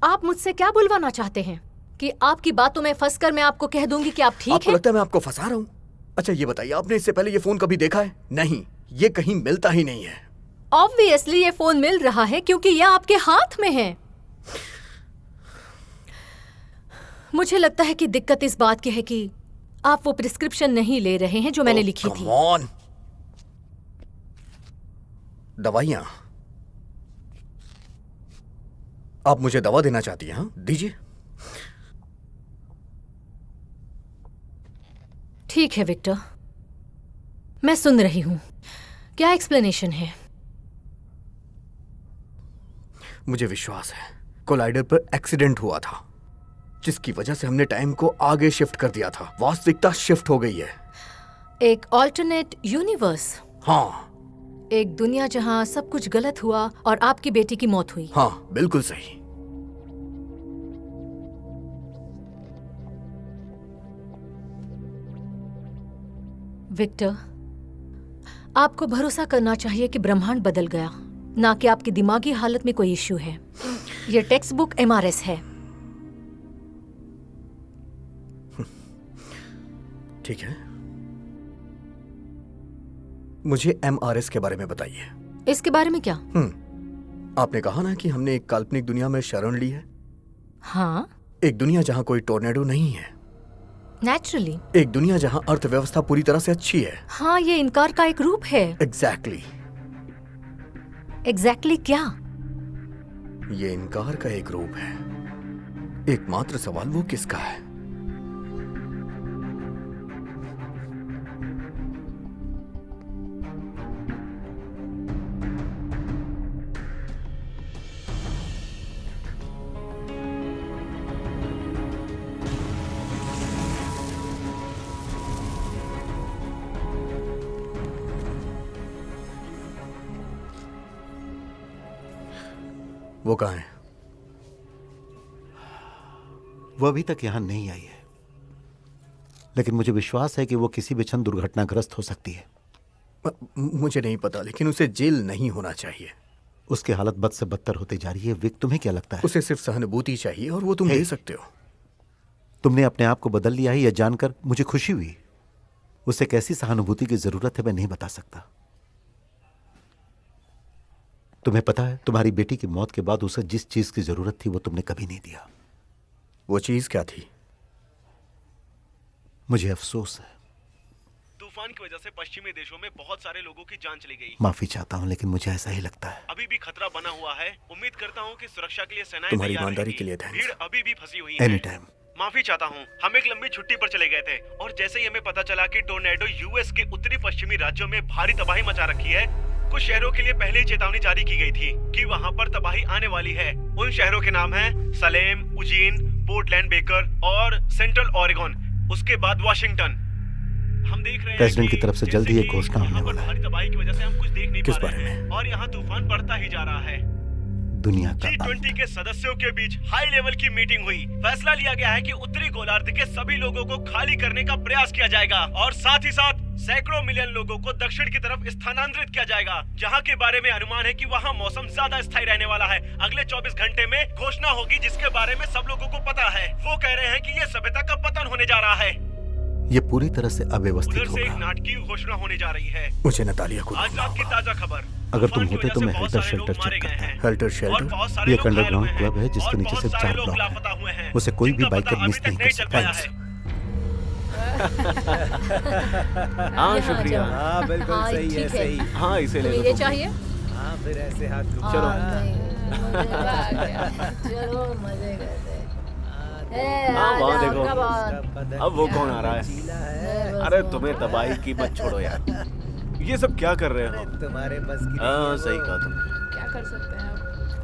आप मुझसे क्या बुलवाना चाहते हैं? कि आपकी बातों में फंसकर मैं आपको कह दूंगी कि आप ठीक आपको हैं? लगता है मैं आपको फंसा रहा हूँ? अच्छा ये बताइए, आपने इससे पहले ये फोन कभी देखा है? नहीं, ये कहीं मिलता ही नहीं है. ऑब्वियसली ये फोन मिल रहा है क्योंकि यह आपके हाथ में है. मुझे लगता है कि दिक्कत इस बात की है कि आप वो प्रिस्क्रिप्शन नहीं ले रहे हैं जो मैंने लिखी थी. कम दवाइयां. आप मुझे दवा देना चाहती हैं? हाँ, दीजिए. ठीक है विक्टर, मैं सुन रही हूं. क्या एक्सप्लेनेशन है? मुझे विश्वास है कोलाइडर पर एक्सीडेंट हुआ था, जिसकी वजह से हमने टाइम को आगे शिफ्ट कर दिया था. वास्तविकता शिफ्ट हो गई है. एक ऑल्टरनेट यूनिवर्स. हाँ. एक दुनिया जहां सब कुछ गलत हुआ और आपकी बेटी की मौत हुई. हाँ, बिल्कुल सही. विक्टर, आपको भरोसा करना चाहिए कि ब्रह्मांड बदल गया, ना कि आपकी दिमागी हालत में कोई इश्यू है. यह टेक्स्ट बुक MRS है. ठीक है, मुझे MRS के बारे में बताइए. इसके बारे में क्या? आपने कहा ना कि हमने एक काल्पनिक दुनिया में शरण ली है. हाँ, एक दुनिया जहां कोई टोर्नेडो नहीं है. नेचुरली. एक दुनिया जहां अर्थव्यवस्था पूरी तरह से अच्छी है. हाँ, ये इनकार का एक रूप है. एग्जैक्टली. एग्जैक्टली क्या? ये इनकार का एक रूप है. एकमात्र सवाल वो किसका है? वो कहाँ है? वो अभी तक यहां नहीं आई है, लेकिन मुझे विश्वास है कि वो किसी भी क्षण दुर्घटनाग्रस्त हो सकती है. मुझे नहीं पता, लेकिन उसे जेल नहीं होना चाहिए. उसकी हालत बद से बदतर होती जा रही है. विक, तुम्हें क्या लगता है? उसे सिर्फ सहानुभूति चाहिए और वो तुम दे सकते हो. तुमने अपने आप को बदल लिया है, यह जानकर मुझे खुशी हुई। उसे कैसी सहानुभूति की जरूरत है मैं नहीं बता सकता। तुम्हें पता है, तुम्हारी बेटी की मौत के बाद उसे जिस चीज की जरूरत थी वो तुमने कभी नहीं दिया। वो चीज क्या थी? मुझे अफसोस है। तूफान की वजह से पश्चिमी देशों में बहुत सारे लोगों की जान चली गई। माफी चाहता हूँ, लेकिन मुझे ऐसा ही लगता है। अभी भी खतरा बना हुआ है। उम्मीद करता हूँ कि सुरक्षा के लिए सेनाएं तुम्हारी तैयार ईमानदारी रहेंगी। के लिए थैंक्स। भीड़ अभी भी फंसी हुई है। Any time. माफी चाहता हूँ, हम एक लंबी छुट्टी पर चले गए थे और जैसे ही हमें पता चला कि टोर्नेडो यूएस के उत्तरी पश्चिमी राज्यों में भारी तबाही मचा रखी है, कुछ शहरों के लिए पहले ही चेतावनी जारी की गई थी कि वहाँ पर तबाही आने वाली है। उन शहरों के नाम हैं सलेम, उजीन, पोर्टलैंड बेकर और सेंट्रल ओरेगन। उसके बाद वाशिंगटन। हम देख रहे हैं प्रेसिडेंट की कि तरफ से जल्दी जैसे एक कि घोषणा होने यहाँ पर वाला है। भारी तबाही की वजह से हम कुछ देख नहीं किस पा रहे बारे हैं और यहाँ तूफान बढ़ता ही जा रहा है। दुनिया का G20 के सदस्यों के बीच हाई लेवल की मीटिंग हुई। फैसला लिया गया है कि उत्तरी गोलार्ध के सभी लोगों को खाली करने का प्रयास किया जाएगा और साथ ही साथ सैकड़ों मिलियन लोगों को दक्षिण की तरफ स्थानांतरित किया जाएगा, जहां के बारे में अनुमान है कि वहां मौसम ज्यादा स्थायी रहने वाला है। अगले 24 घंटे में घोषणा होगी जिसके बारे में सब लोगों को पता है। वो कह रहे हैं कि ये सभ्यता का पतन होने जा रहा है। ये पूरी तरह से अव्यवस्थित उधर से एक होगा। नाटकीय घोषणा होने जा रही है। मुझे नतालिया को आज रात की ताजा खबर। अगर तुम तूफान की होते वजह तो से मैं बहुत हेल्टर सारे लोग शेल्टर मारे चेक गए करता। हैं। हेल्टर और शेल्टर? बहुत सारे ये लोग एक घायल अंडरग्राउंड हुए क्लब है हैं जिसके और नीचे बहुत सिर्फ सारे 4 लोग ब्लॉक लापता हुए हैं। हैं। उसे कोई भी जिनका बाइकर पता मिस अभी नहीं तक कर चल सकता। पाया है। हाँ शुक्रिया। हाँ बिल्कुल हाँ, सही है, ठीक है। सही। हाँ इसे ले लो ये तुम। चाहिए? हाँ फिर ऐसे हाथ चलो। चलो मजे करते। हाँ वहाँ देखो, अब वो कौन आ रहा है? अरे तुम्हें तबाही की मत छोड़ो यार। ये सब क्या कर रहे हो? तुम्हारे बस की हाँ सही कहा तुमने। क्या कर सकते हैं आप?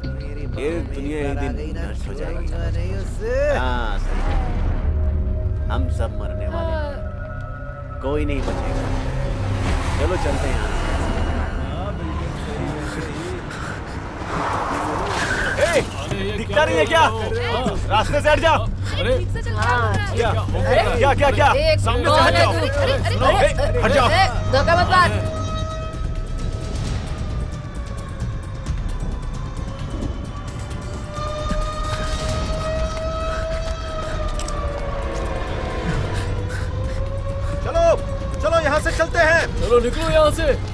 मेरी ये दुनिया एक दिन नष्ट हो जाएगी। नहीं उससे। हाँ सही कहा। हम सब मरने वाले हैं, कोई नहीं बचेगा। चलो चलते हैं यहाँ। दिखता नहीं है क्या? रास्ते से हट जाओ। ठीक से चल रहा है। क्या क्या क्या क्या? सामने से हट जाओ। हट जाओ। धोखा मत मार। चलो चलो यहाँ से चलते हैं। चलो निकलो यहाँ से।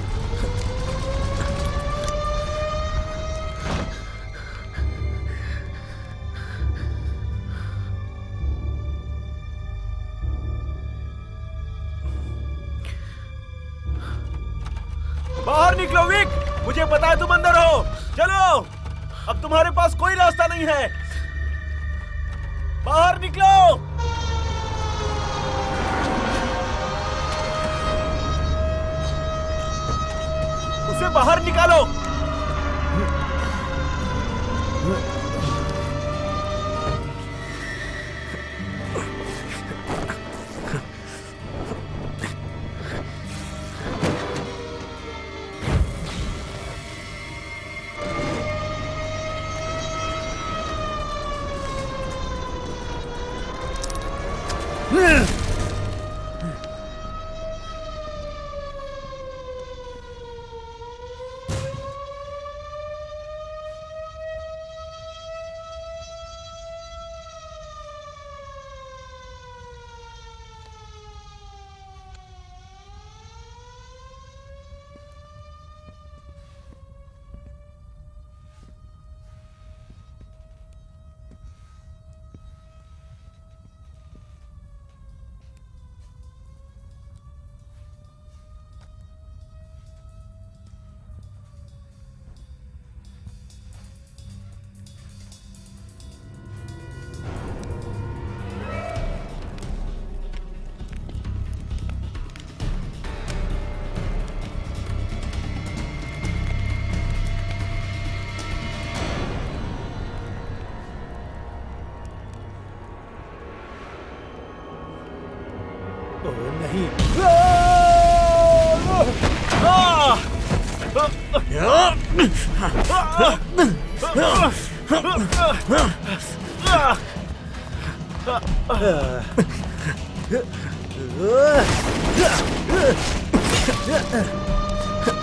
बाहर निकलो विक, मुझे पता है तुम अंदर हो। चलो, अब तुम्हारे पास कोई रास्ता नहीं है। बाहर निकलो। उसे बाहर निकालो। नहीं।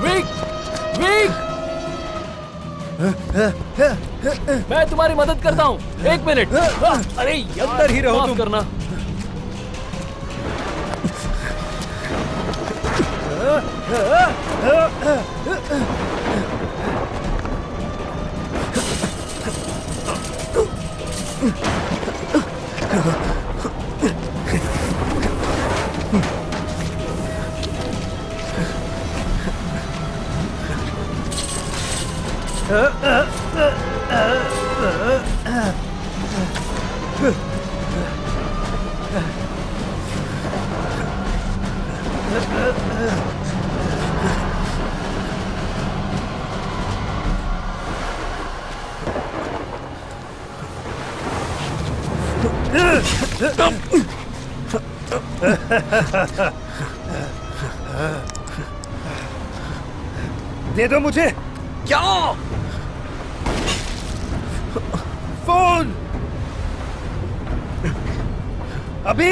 विक, विक, मैं तुम्हारी मदद करता हूँ। 1 मिनट। अरे यार, अंदर ही रहो माफ तुम। करना। दे दो मुझे। क्या? फोन अभी।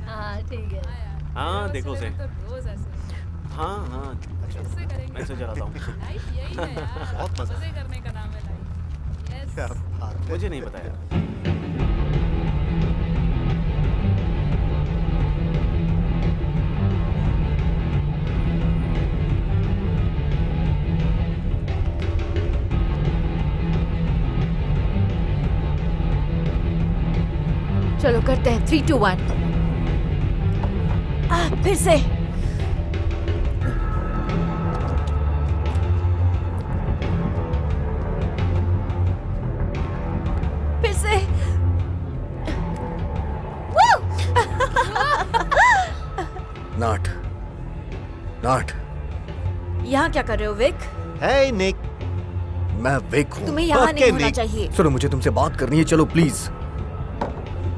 हाँ ठीक है। हाँ देखो उसे। रोज ऐसे हाँ हाँ कैसे करेंगे? मैं इसे जलाता हूँ। लाइफ यही है यार। बहुत मजा। मजे करने का नाम है लाइफ। यस। क्या बात है। मुझे नहीं बताया। चलो करते हैं 3, 2, 1। फिर से। फिर से। नाट, नाट, यहाँ क्या कर रहे हो विक? हे निक। मैं विक हूँ। तुम्हें यहाँ Okay, नहीं होना निक। चाहिए। सुनो, मुझे तुमसे बात करनी है, चलो प्लीज।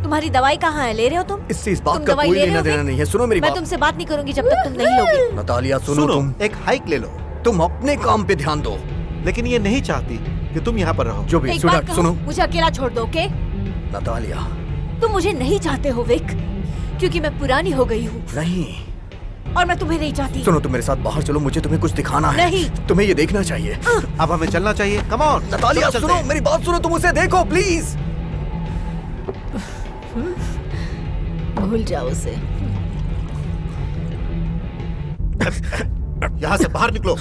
तुम्हारी दवाई कहाँ है? ले रहे हो तुम? इससे इस तुम बात का दवाई कोई ले रहे लेना हो, देना विक? नहीं है। सुनो मेरी मैं बात। तुमसे बात नहीं करूंगी जब तक तुम नहीं लोगे। नतालिया सुनो, तुम एक हाइक ले लो। तुम अपने काम पे ध्यान दो। लेकिन ये नहीं चाहती कि तुम यहाँ पर रहो। जो भी एक सुनो, बात कहूं, सुनो मुझे अकेला छोड़ दो, ओके? नतालिया। तुम मुझे नहीं चाहते हो विक, क्योंकि मैं पुरानी हो गई हूँ नहीं, और मैं तुम्हें नहीं चाहती। सुनो, तुम मेरे साथ बाहर चलो, मुझे तुम्हें कुछ दिखाना है। नहीं। तुम्हें ये देखना चाहिए। अब हमें चलना चाहिए। कम ऑन नतालिया सुनो, मेरी बात सुनो, तुम उसे देखो प्लीज। भूल जाओ उसे। यहाँ से बाहर निकलो।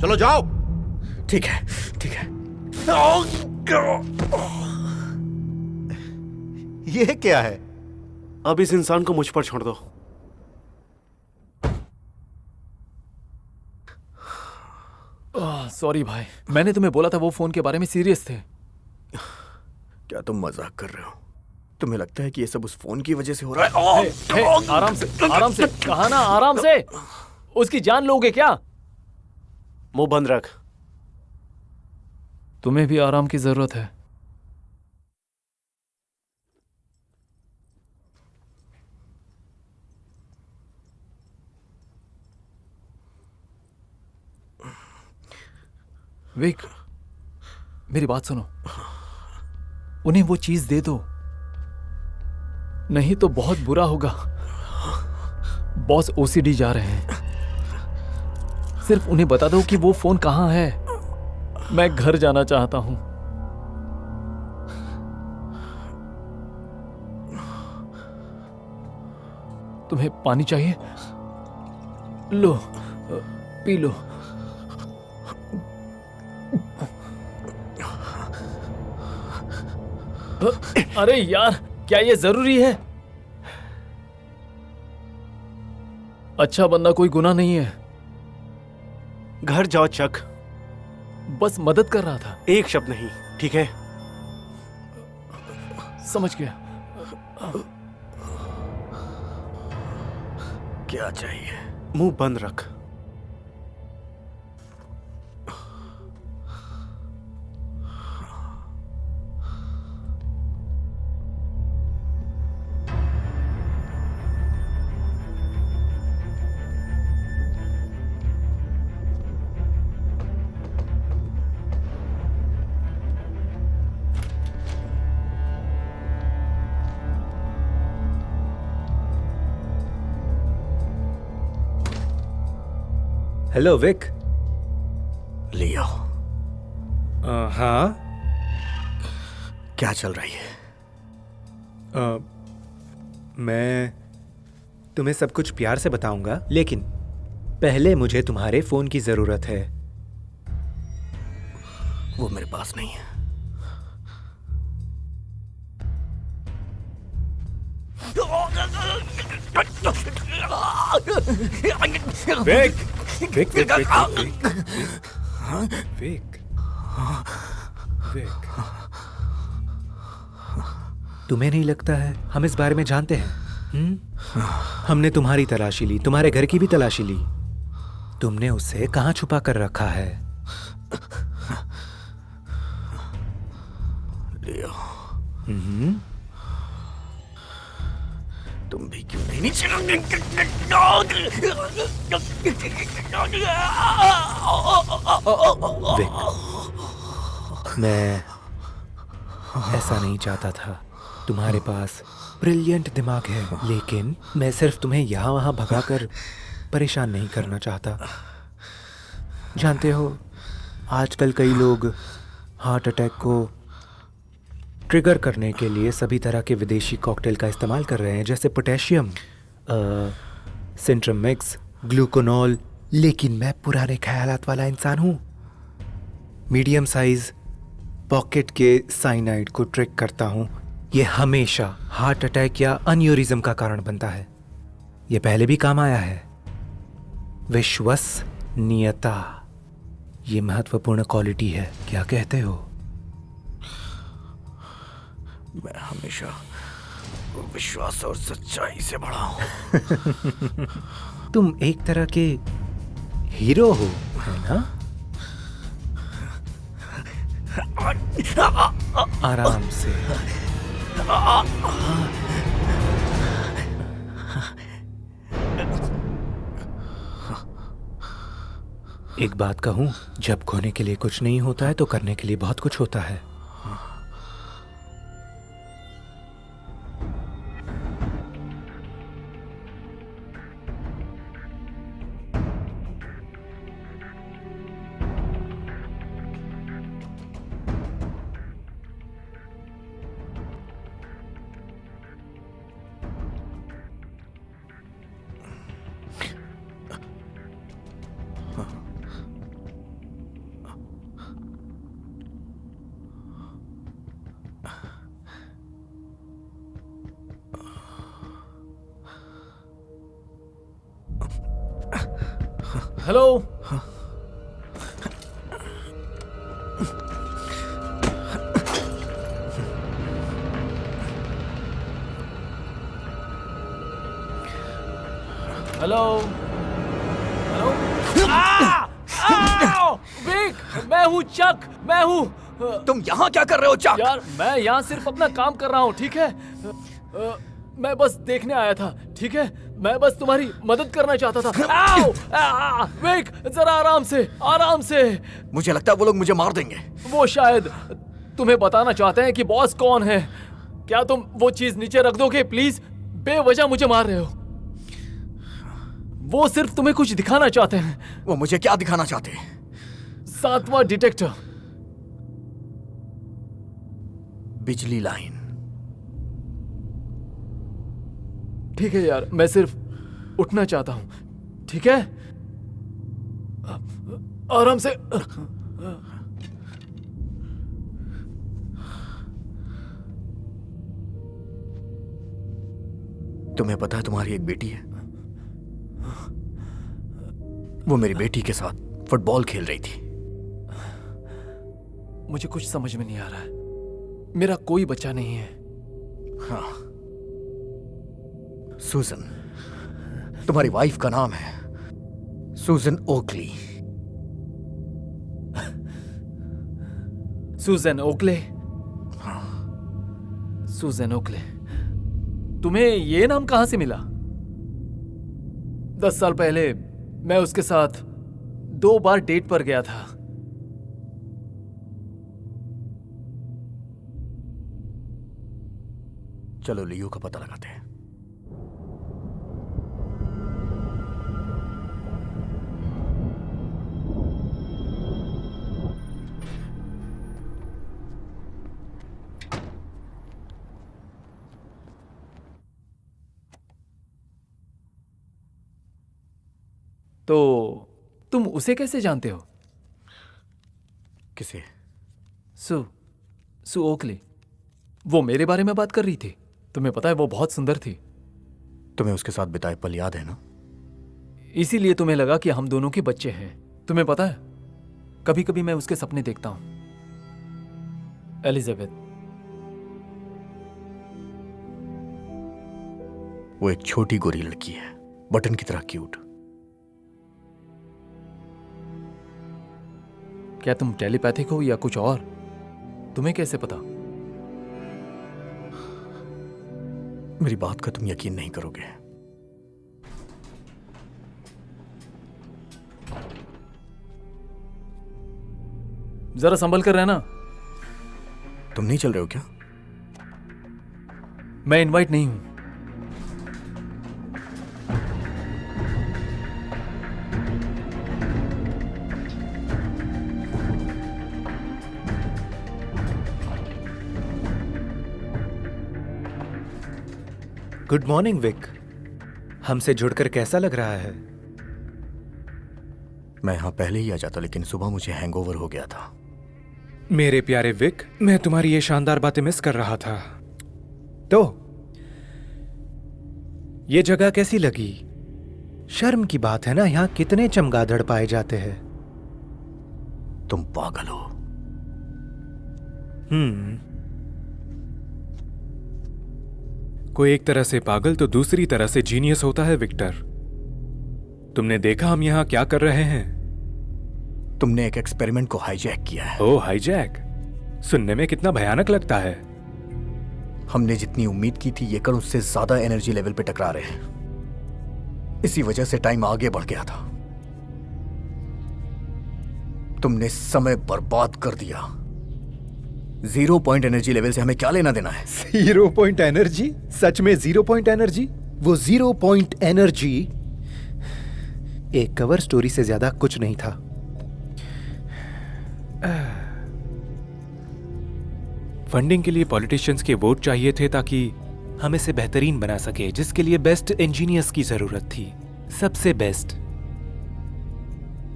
चलो जाओ। ठीक है, ठीक है। ये क्या है? अब इस इंसान को मुझ पर छोड़ दो। सॉरी भाई, मैंने तुम्हें बोला था वो फोन के बारे में सीरियस थे। क्या तुम मजाक कर रहे हो? तुम्हें लगता है कि ये सब उस फोन की वजह से हो रहा है? हे, आराम से, आराम से। कहा ना आराम से। उसकी जान लोगे क्या? मुंह बंद रख। तुम्हें भी आराम की जरूरत है। विक, मेरी बात सुनो। उन्हें वो चीज दे दो, नहीं तो बहुत बुरा होगा। बॉस ओसीडी जा रहे हैं। सिर्फ उन्हें बता दो कि वो फोन कहाँ है। मैं घर जाना चाहता हूँ। तुम्हें पानी चाहिए? लो, पी लो। अरे यार, क्या ये जरूरी है? अच्छा बंदा कोई गुनाह नहीं है। घर जाओ चक। बस मदद कर रहा था। एक शब्द नहीं, ठीक है? समझ गया। क्या चाहिए? मुंह बंद रख। Hello Wick. लियो, हाँ। क्या चल रही है? मैं तुम्हें सब कुछ प्यार से बताऊंगा, लेकिन पहले मुझे तुम्हारे फोन की जरूरत है। वो मेरे पास नहीं है। Vic, Vic, Vic, Vic, Vic, Vic, Vic. तुम्हें नहीं लगता है हम इस बारे में जानते हैं? हमने तुम्हारी तलाशी ली, तुम्हारे घर की भी तलाशी ली। तुमने उसे कहाँ छुपा कर रखा है? लियो, तुम भी क्यों नहीं विक, मैं ऐसा नहीं चाहता था। तुम्हारे पास ब्रिलियंट दिमाग है, लेकिन मैं सिर्फ तुम्हें यहाँ वहाँ भगाकर परेशान नहीं करना चाहता। जानते हो, आजकल कई लोग हार्ट अटैक को ट्रिगर करने के लिए सभी तरह के विदेशी कॉकटेल का इस्तेमाल कर रहे हैं, जैसे पोटेशियम, सिंट्रम मिक्स, ग्लूकोनॉल। लेकिन मैं पुराने ख्यालात वाला इंसान हूँ। मीडियम साइज पॉकेट के साइनाइड को ट्रिक करता हूँ। ये हमेशा हार्ट अटैक या अन्यूरिज्म का कारण बनता है। ये पहले भी काम आया है। विश्वसनीयता, ये महत्वपूर्ण क्वालिटी है। क्या कहते हो? मैं हमेशा विश्वास और सच्चाई से बड़ा हूं। तुम एक तरह के हीरो हो, है ना? आराम से। एक बात कहूं, जब खोने के लिए कुछ नहीं होता है तो करने के लिए बहुत कुछ होता है। हेलो। Hello, hello. विक, मैं हूँ चक, मैं हूँ। तुम यहाँ क्या कर रहे हो चक? यार, मैं यहाँ सिर्फ अपना काम कर रहा हूँ, ठीक है? मैं बस देखने आया था, ठीक है? मैं बस तुम्हारी मदद करना चाहता था। आओ! विक, जरा आराम से, आराम से। मुझे लगता है वो लोग मुझे मार देंगे। वो शायद तुम्हें बताना चाहते हैं कि बॉस कौन है। क्या तुम वो चीज नीचे रख दोगे प्लीज? बेवजह मुझे मार रहे हो। वो सिर्फ तुम्हें कुछ दिखाना चाहते हैं। वो मुझे क्या दिखाना चाहते हैं? 7वां डिटेक्टर। बिजली लाइन। ठीक है यार, मैं सिर्फ उठना चाहता हूं, ठीक है? आराम से। तुम्हें पता है तुम्हारी एक बेटी है? वो मेरी बेटी के साथ फुटबॉल खेल रही थी। मुझे कुछ समझ में नहीं आ रहा है। मेरा कोई बच्चा नहीं है। हाँ, सूजन, तुम्हारी वाइफ का नाम है सूजन ओकली। सूजन ओकले? हाँ। सूजन ओकले। तुम्हें ये नाम कहां से मिला? 10 साल पहले मैं उसके साथ 2 बार डेट पर गया था। चलो लियो का पता लगाते हैं। तो तुम उसे कैसे जानते हो? किसे? सू ओकली। वो मेरे बारे में बात कर रही थी। तुम्हें पता है वो बहुत सुंदर थी। तुम्हें उसके साथ बिताए पल याद है ना? इसीलिए तुम्हें लगा कि हम दोनों के बच्चे हैं। तुम्हें पता है, कभी कभी मैं उसके सपने देखता हूं। एलिजाबेथ। वो एक छोटी गोरी लड़की है, बटन की तरह क्यूट। क्या तुम टेलीपैथिक हो या कुछ और? तुम्हें कैसे पता? मेरी बात का तुम यकीन नहीं करोगे। जरा संभल कर रहना। तुम नहीं चल रहे हो क्या? मैं इनवाइट नहीं हूं। Good morning Vic. हमसे जुड़कर कैसा लग रहा है? मैं यहां पहले ही आ जाता, लेकिन सुबह मुझे हैंगओवर हो गया था। मेरे प्यारे विक, मैं तुम्हारी ये शानदार बातें मिस कर रहा था। तो ये जगह कैसी लगी? शर्म की बात है ना, यहां कितने चमगादड़ पाए जाते हैं। तुम पागल हो। कोई एक तरह से पागल तो दूसरी तरह से जीनियस होता है विक्टर। तुमने देखा हम यहां क्या कर रहे हैं? तुमने एक एक्सपेरिमेंट को हाईजैक किया है। ओह, हाईजैक? सुनने में कितना भयानक लगता है। हमने जितनी उम्मीद की थी, ये कण उससे ज्यादा एनर्जी लेवल पे टकरा रहे हैं। इसी वजह से टाइम आगे बढ़ गया था। तुमने समय बर्बाद कर दिया। 0 पॉइंट एनर्जी लेवल से हमें क्या लेना देना है? 0 पॉइंट एनर्जी? सच में 0 पॉइंट एनर्जी? वो 0 पॉइंट एनर्जी एक कवर स्टोरी से ज्यादा कुछ नहीं था। फंडिंग के लिए पॉलिटिशियंस के वोट चाहिए थे ताकि हम इसे बेहतरीन बना सके, जिसके लिए बेस्ट इंजीनियर्स की जरूरत थी, सबसे बेस्ट।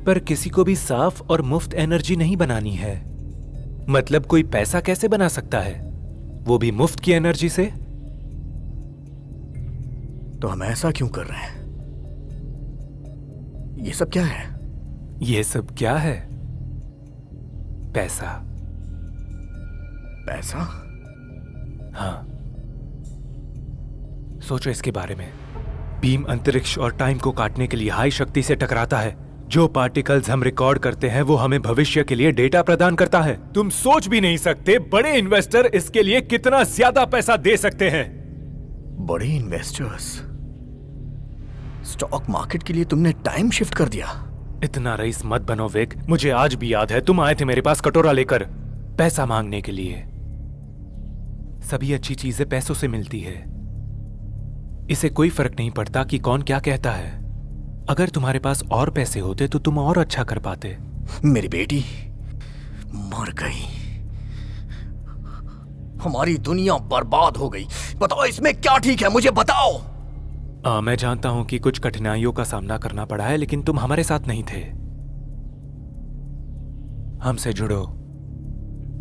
पर किसी को भी साफ और मुफ्त एनर्जी नहीं बनानी है। मतलब कोई पैसा कैसे बना सकता है, वो भी मुफ्त की एनर्जी से? तो हम ऐसा क्यों कर रहे हैं? ये सब क्या है? ये सब क्या है? पैसा। पैसा? हाँ, सोचो इसके बारे में। बीम अंतरिक्ष और टाइम को काटने के लिए हाई शक्ति से टकराता है। जो पार्टिकल्स हम रिकॉर्ड करते हैं वो हमें भविष्य के लिए डेटा प्रदान करता है। तुम सोच भी नहीं सकते बड़े इन्वेस्टर इसके लिए कितना ज्यादा पैसा दे सकते हैं। बड़े इन्वेस्टर्स? स्टॉक मार्केट के लिए तुमने टाइम शिफ्ट कर दिया? इतना रईस मत बनो विक। मुझे आज भी याद है तुम आए थे मेरे पास कटोरा लेकर, पैसा मांगने के लिए। सभी अच्छी चीजें पैसों से मिलती है। इसे कोई फर्क नहीं पड़ता कि कौन क्या कहता है। अगर तुम्हारे पास और पैसे होते तो तुम और अच्छा कर पाते। मेरी बेटी मर गई, हमारी दुनिया बर्बाद हो गई। बताओ इसमें क्या ठीक है, मुझे बताओ। मैं जानता हूं कि कुछ कठिनाइयों का सामना करना पड़ा है, लेकिन तुम हमारे साथ नहीं थे। हमसे जुड़ो,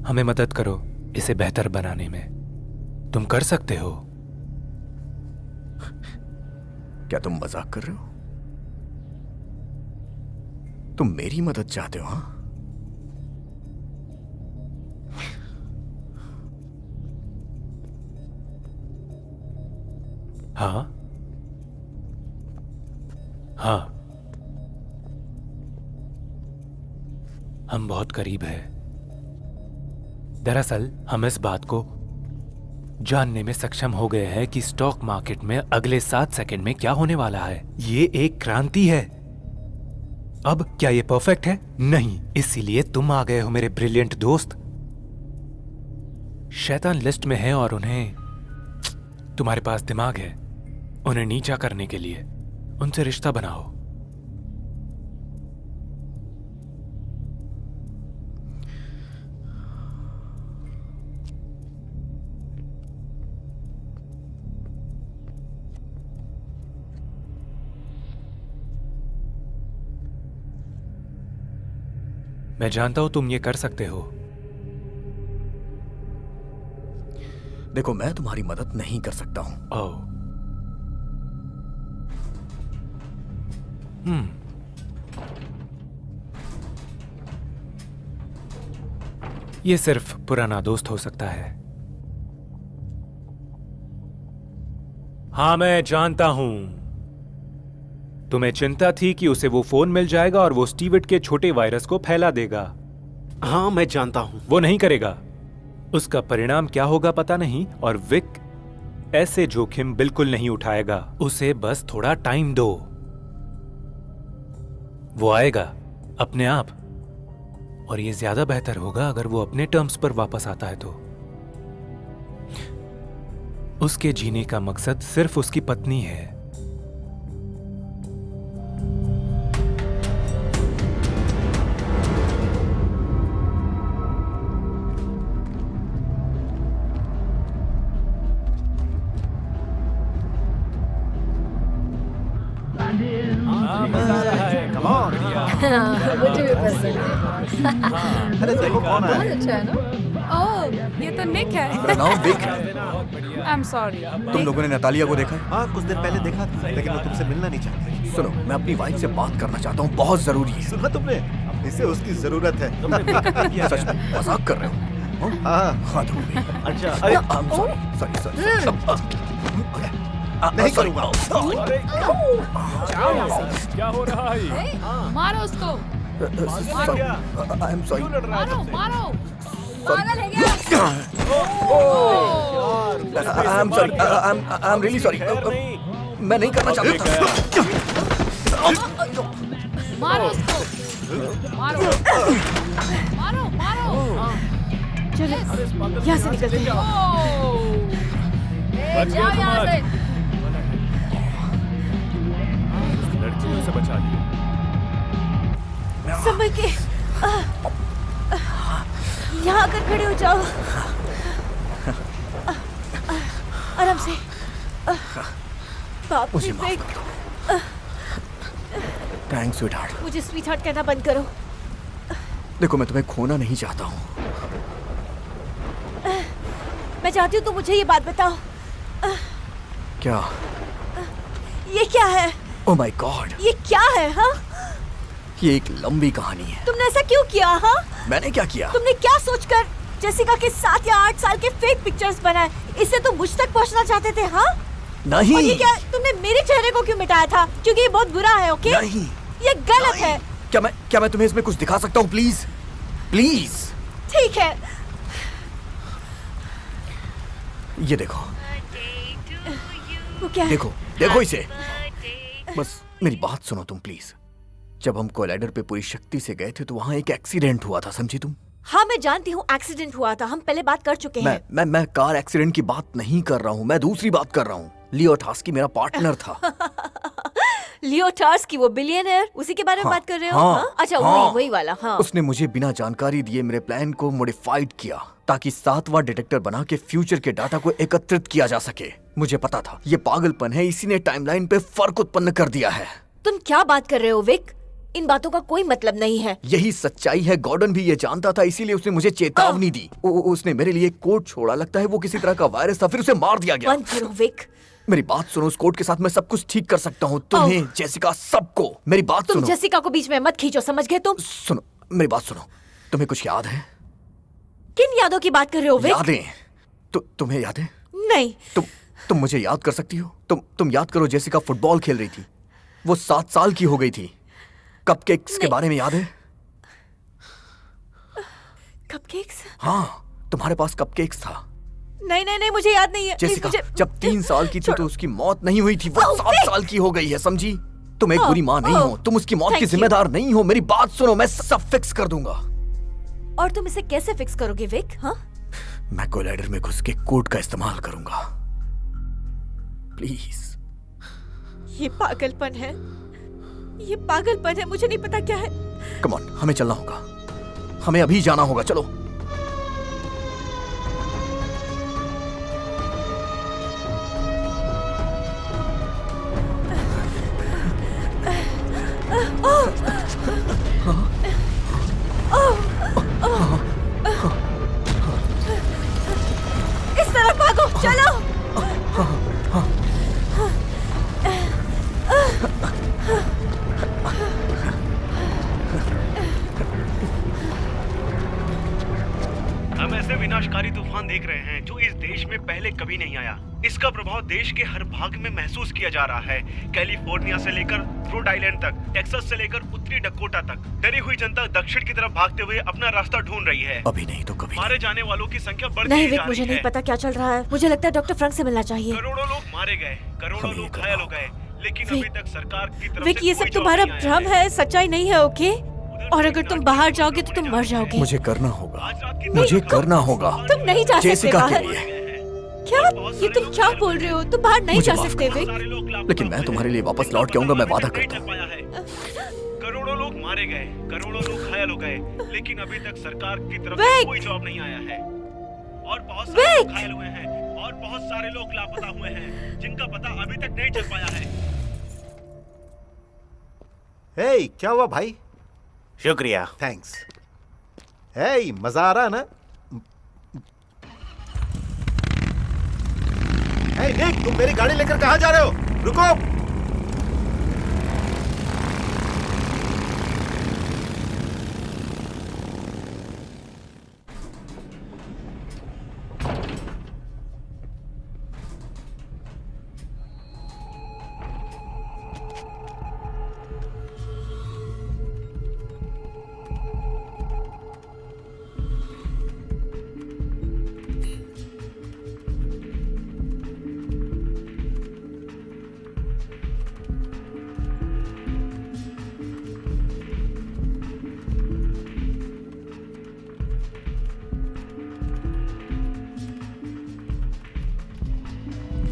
हमें मदद करो इसे बेहतर बनाने में। तुम कर सकते हो। क्या तुम मजाक कर रहे हो? तुम मेरी मदद चाहते हो? हाँ, हाँ हाँ, हम बहुत करीब हैं। दरअसल हम इस बात को जानने में सक्षम हो गए हैं कि स्टॉक मार्केट में अगले 7 सेकंड में क्या होने वाला है। ये एक क्रांति है। अब क्या ये परफेक्ट है? नहीं। इसीलिए तुम आ गए हो मेरे ब्रिलियंट दोस्त। शैतान लिस्ट में है और उन्हें, तुम्हारे पास दिमाग है उन्हें नीचा करने के लिए। उनसे रिश्ता बनाओ। मैं जानता हूं तुम ये कर सकते हो। देखो मैं तुम्हारी मदद नहीं कर सकता हूं। ओह, ये सिर्फ पुराना दोस्त हो सकता है। हाँ मैं जानता हूं, तुम्हें चिंता थी कि उसे वो फोन मिल जाएगा और वो स्टीवर्ट के छोटे वायरस को फैला देगा। हाँ मैं जानता हूं। वो नहीं करेगा। उसका परिणाम क्या होगा पता नहीं, और विक ऐसे जोखिम बिल्कुल नहीं उठाएगा। उसे बस थोड़ा टाइम दो, वो आएगा अपने आप। और ये ज्यादा बेहतर होगा अगर वो अपने टर्म्स पर वापस आता है तो। उसके जीने का मकसद सिर्फ उसकी पत्नी है। मुझे भी पसंद है। अरे देखो कौन आया है। अच्छा है ना? ओह, ये तो निक है। मेरा नाम विक है। I am sorry. तुम लोगों ने नतालिया को देखा है? हाँ कुछ दिन पहले देखा था, लेकिन वो तुमसे मिलना नहीं चाहती। सुनो, मैं अपनी वाइफ से बात करना चाहता हूँ, बहुत जरूरी है। सुना तुमने? इसे उसकी जरूरत है। सच में मजाक कर रहे हो? हाँ हाथ हो गई। अच्छा सॉरी नहीं करूँगा। क्या हो रहा है? मारो उसको। I am sorry. मारो मारो। पागल है क्या? I am sorry. I am really sorry. मैं नहीं करना चाहता। मारो उसको। मारो मारो मारो। चलो यहाँ से निकलते हैं। जाओ यहाँ से। लड़कियों से बचा लिया। संभल के यहाँ आकर खड़े हो जाओ। आराम से। बाप रे विक, थैंक्स स्वीटहार्ट। मुझे स्वीटहार्ट कहना बंद करो। देखो मैं तुम्हें खोना नहीं चाहता हूँ। मैं चाहती हूँ तो मुझे ये बात बताओ। क्या? ये क्या है? ओह माय गॉड, ये क्या है? हाँ, ये एक लंबी कहानी है। तुमने ऐसा क्यों किया? हाँ, मैंने क्या किया? तुमने क्या सोचकर जेसिका के 7 या 8 साल के फेक पिक्चर्स बनाए? इससे तुम मुझ तक पहुंचना चाहते थे? हाँ नहीं। और ये क्या, तुमने मेरे चेहरे को क्यों मिटाया था? क्योंकि ये बहुत बुरा है। ओके नहीं, ये गलत है। क्या मैं तुम्हें इसमें कुछ दिखा सकता हूँ? Please please. ठीक है, ये देखो। वो क्या है? देखो इसे। बस मेरी बात सुनो तुम प्लीज। जब हम कोलाइडर पे पूरी शक्ति से गए थे तो वहाँ एक एक्सीडेंट हुआ था, समझी तुम? हाँ मैं जानती हूँ एक्सीडेंट हुआ था, हम पहले बात कर चुके हैं। मैं कार एक्सीडेंट की बात नहीं कर रहा हूँ, मैं दूसरी बात कर रहा हूँ। लियो टास्की मेरा पार्टनर था। लियो टार्स की वो बिलियनर, उसी के बारे में हाँ, बात कर रहे हो? हाँ, हाँ? अच्छा हाँ। वही वाला। हाँ उसने मुझे बिना जानकारी दिए मेरे प्लान को मॉडिफाइड किया ताकि 7वां डिटेक्टर बना के फ्यूचर के डाटा को एकत्रित किया जा सके। मुझे पता था ये पागलपन है, इसी ने टाइमलाइन पे फर्क उत्पन्न कर दिया है। तुम क्या बात कर रहे हो विक? इन बातों का कोई मतलब नहीं है। यही सच्चाई है। गॉर्डन भी ये जानता था, इसीलिए उसने मुझे चेतावनी दी। उसने मेरे लिए कोड छोड़ा, लगता है वो किसी तरह का वायरस था, फिर उसे मार दिया गया। बंद करो विक। मेरी बात सुनो, उस कोड के साथ मैं सब कुछ ठीक कर सकता हूँ। तुम्हें, जेसिका, सबको। मेरी बात तुम सुनो। जेसिका को बीच में मत खींचो, समझ गए तुम? सुनो, मेरी बात सुनो। तुम्हें कुछ याद है? किन यादों की बात कर रहे हो विक? यादें। तुम्हें याद है? नहीं। तुम मुझे याद कर सकती हो? तुम याद करो, जेसिका फुटबॉल खेल रही थी, वो 7 साल की हो गई थी। कपकेक्स के बारे में याद है? कपकेक्स? हाँ, तुम्हारे पास कपकेक्स था। नहीं, मुझे याद नहीं है। जेसिका मुझे... जब 3 साल की थी तो उसकी मौत नहीं हुई थी, वो 7 साल की हो गई है, समझी? तुम एक बुरी माँ नहीं हो, तुम उसकी मौत की जिम्मेदार नहीं हो। मेरी बात सुनो, मैं सब फिक्स कर दूंगा। और तुम इसे कैसे फिक्स करोगे विक? हाँ? मैं कोलाइडर में घुस के कोड का इस्तेमाल करूंगा। प्लीज। ये पागलपन है, ये पागलपन है। मुझे नहीं पता क्या है। कम ऑन, हमें चलना होगा, हमें अभी जाना होगा, चलो। इस तरफ भागो, चलो। हम ऐसे विनाशकारी तूफान देख रहे हैं जो इस देश में पहले कभी नहीं आया। इसका प्रभाव देश के हर भाग में महसूस किया जा रहा है। कैलिफोर्निया से लेकर रोड आइलैंड तक, टेक्सास से लेकर उत्तरी डकोटा तक डरी हुई जनता दक्षिण की तरफ भागते हुए अपना रास्ता ढूंढ रही है। अभी नहीं तो कभी। मारे जाने वालों की संख्या बढ़ती नहीं जा विक, रही मुझे है। नहीं पता क्या चल रहा है। मुझे लगता है डॉक्टर फ्रैंक से मिलना चाहिए। करोड़ों लोग मारे गए, करोड़ों लोग घायल हो गए, लेकिन अभी तक सरकार की तरफ विक, से ये कोई सब जवाब तुम्हारा नहीं आया भ्रम है, सच्चाई नहीं है, ओके? और अगर तुम बाहर जाओगे तो तुम मर जाओगे। मुझे करना होगा, मुझे करना होगा। तुम नहीं जा सकते जेसिका के बाहर। लिए। क्या? ये तुम क्या बोल रहे हो? तुम बाहर नहीं मुझे जा माफ सकते विक। लेकिन मैं तुम्हारे लिए वापस लौट के आऊंगा, मैं वादा करता हूँ। करोड़ों लोग मारे गए, करोड़ों लोग घायल हो गए, लेकिन अभी तक सरकार की तरफ विक! से कोई जवाब नहीं आया है। और बहुत सारे लोग घायल हुए हैं, और बहुत सारे लोग लापता हुए हैं, जिनका पता अभी तक नहीं चल पाया है। हे, क्या हुआ भाई? शुक्रिया। थैंक्स। हे, मजा आ रहा है ना? हे निक, तुम मेरी गाड़ी लेकर कहाँ जा रहे हो? रुको।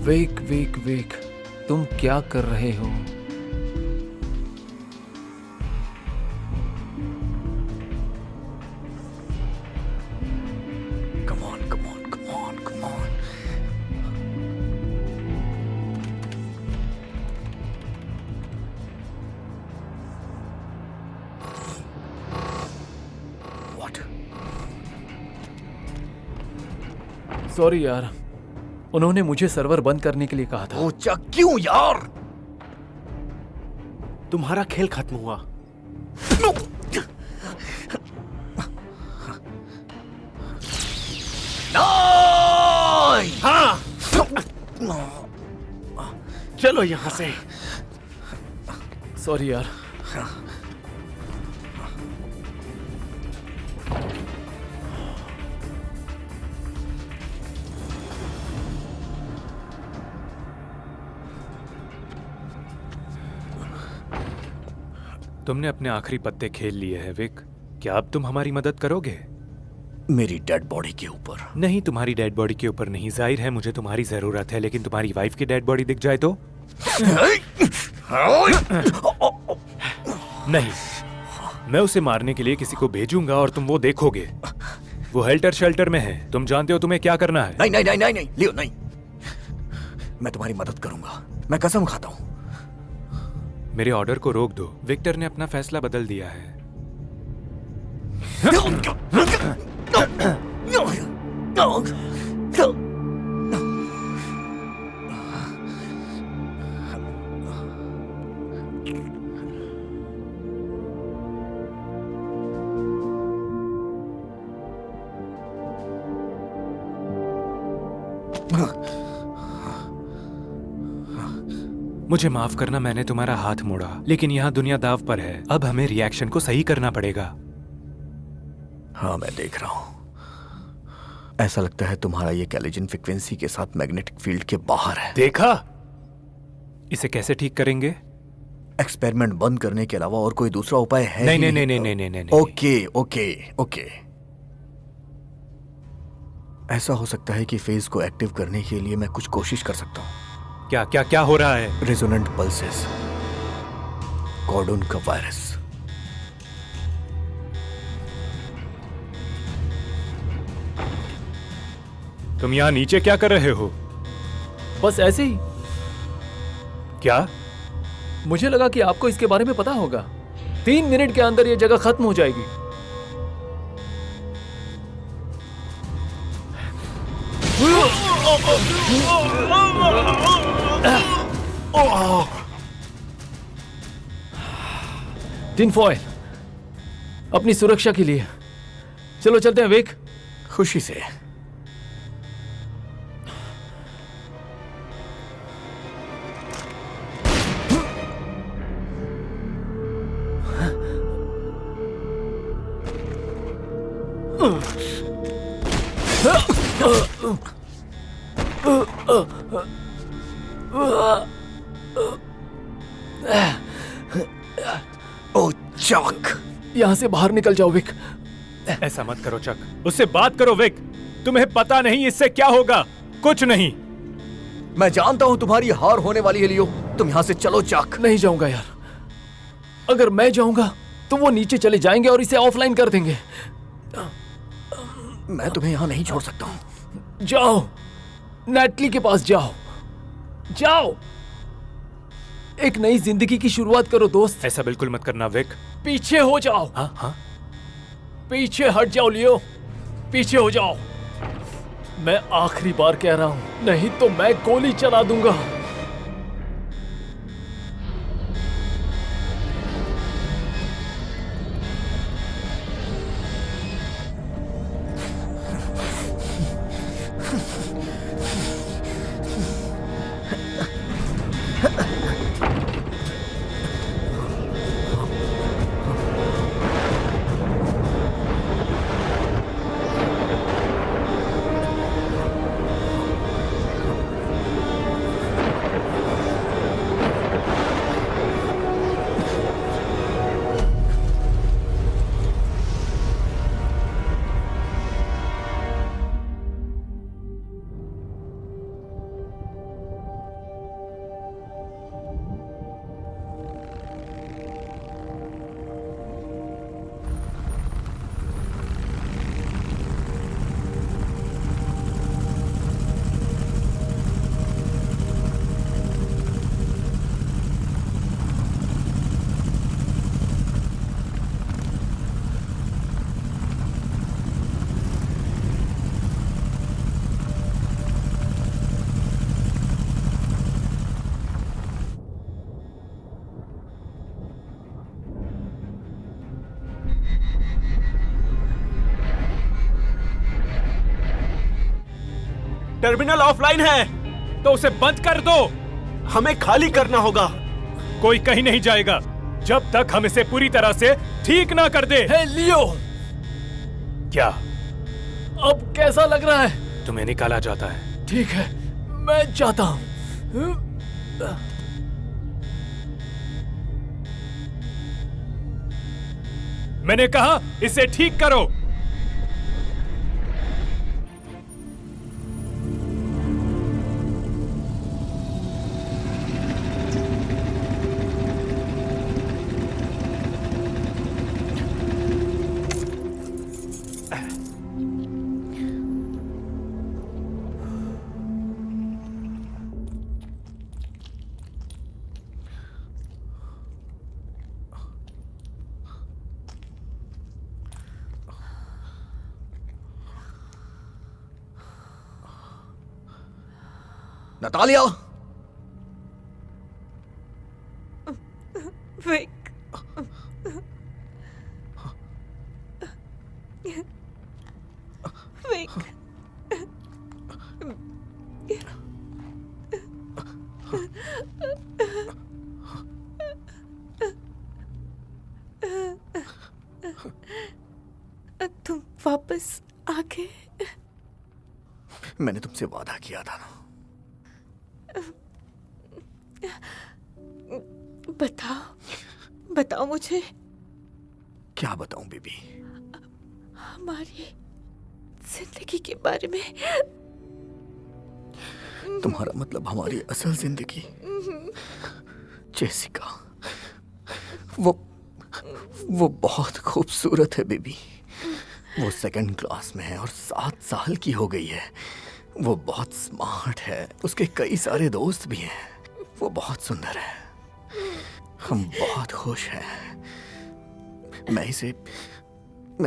विक विक विक, तुम क्या कर रहे हो? Come on, come on, come on, come on. What? Sorry यार, उन्होंने मुझे सर्वर बंद करने के लिए कहा था। ओचा, क्यों यार? तुम्हारा खेल खत्म हुआ। हाँ, चलो यहाँ से। सॉरी यार। तुमने अपने आखिरी पत्ते खेल लिए हैं विक। क्या अब तुम हमारी मदद करोगे? मेरी डेड बॉडी के ऊपर? नहीं, तुम्हारी डेड बॉडी के ऊपर नहीं। जाहिर है मुझे तुम्हारी जरूरत है, लेकिन तुम्हारी वाइफ की डेड बॉडी दिख जाए तो? नहीं, मैं उसे मारने के लिए किसी को भेजूंगा और तुम वो देखोगे। वो हेल्टर शेल्टर में है, तुम जानते हो तुम्हें क्या करना है। नहीं नहीं नहीं नहीं नहीं लियो, नहीं। मैं तुम्हारी मदद करूंगा, मैं कसम खाता हूं। मेरे ऑर्डर को रोक दो। विक्टर ने अपना फैसला बदल दिया है। मुझे माफ करना, मैंने तुम्हारा हाथ मोड़ा, लेकिन यहाँ दुनिया दाव पर है। अब हमें रिएक्शन को सही करना पड़ेगा। हाँ, मैं देख रहा हूं। ऐसा लगता है तुम्हारा ये कैलिजन फ्रीक्वेंसी के साथ मैग्नेटिक फील्ड के बाहर है। देखा? इसे कैसे ठीक करेंगे? एक्सपेरिमेंट बंद करने के अलावा और कोई दूसरा उपाय है? नहीं नहीं नहीं नहीं नहीं नहीं नहीं। Okay okay okay. ऐसा हो सकता है कि फेज को एक्टिव करने के लिए मैं कुछ कोशिश कर सकता हूं। क्या क्या क्या हो रहा है? रेजोनेंट पल्सेस, कॉर्डन का वायरस। तुम यहाँ नीचे क्या कर रहे हो? बस ऐसे ही। क्या? मुझे लगा कि आपको इसके बारे में पता होगा। 3 मिनट के अंदर ये जगह खत्म हो जाएगी। टिन फॉयल, अपनी सुरक्षा के लिए। चलो चलते हैं विक। खुशी से। ओ चक, यहां से बाहर निकल जाओ विक। ऐसा मत करो चक, उससे बात करो विक। तुम्हें पता नहीं इससे क्या होगा। कुछ नहीं। मैं जानता हूं तुम्हारी हार होने वाली है लियो। तुम यहां से चलो चक। नहीं जाऊंगा यार। अगर मैं जाऊंगा तो वो नीचे चले जाएंगे और इसे ऑफलाइन कर देंगे। मैं तुम्हें यहां नहीं छोड़ सकता हूं। जाओ, नेटली के पास जाओ। जाओ, एक नई जिंदगी की शुरुआत करो दोस्त। ऐसा बिल्कुल मत करना विक। पीछे हो जाओ। हाँ हाँ, पीछे हट जाओ लियो, पीछे हो जाओ। मैं आखिरी बार कह रहा हूं, नहीं तो मैं गोली चला दूंगा। टर्मिनल ऑफलाइन है। तो उसे बंद कर दो। हमें खाली करना होगा। कोई कहीं नहीं जाएगा जब तक हम इसे पूरी तरह से ठीक ना कर दे। हे लियो, क्या अब कैसा लग रहा है? तुम्हें निकाला जाता है। ठीक है, मैं जाता हूं। मैंने कहा इसे ठीक करो। नतालिया, विक, विक, तुम वापस आ गए। मैंने तुमसे वादा किया था ना। बताओ बताओ मुझे। क्या बताऊं बेबी? हमारी जिंदगी के बारे में। तुम्हारा मतलब हमारी असल जिंदगी? जेसिका, वो बहुत खूबसूरत है बेबी। वो सेकंड क्लास में है और 7 साल की हो गई है। वो बहुत स्मार्ट है, उसके कई सारे दोस्त भी हैं। वो बहुत सुंदर है। हम बहुत खुश हैं। मैं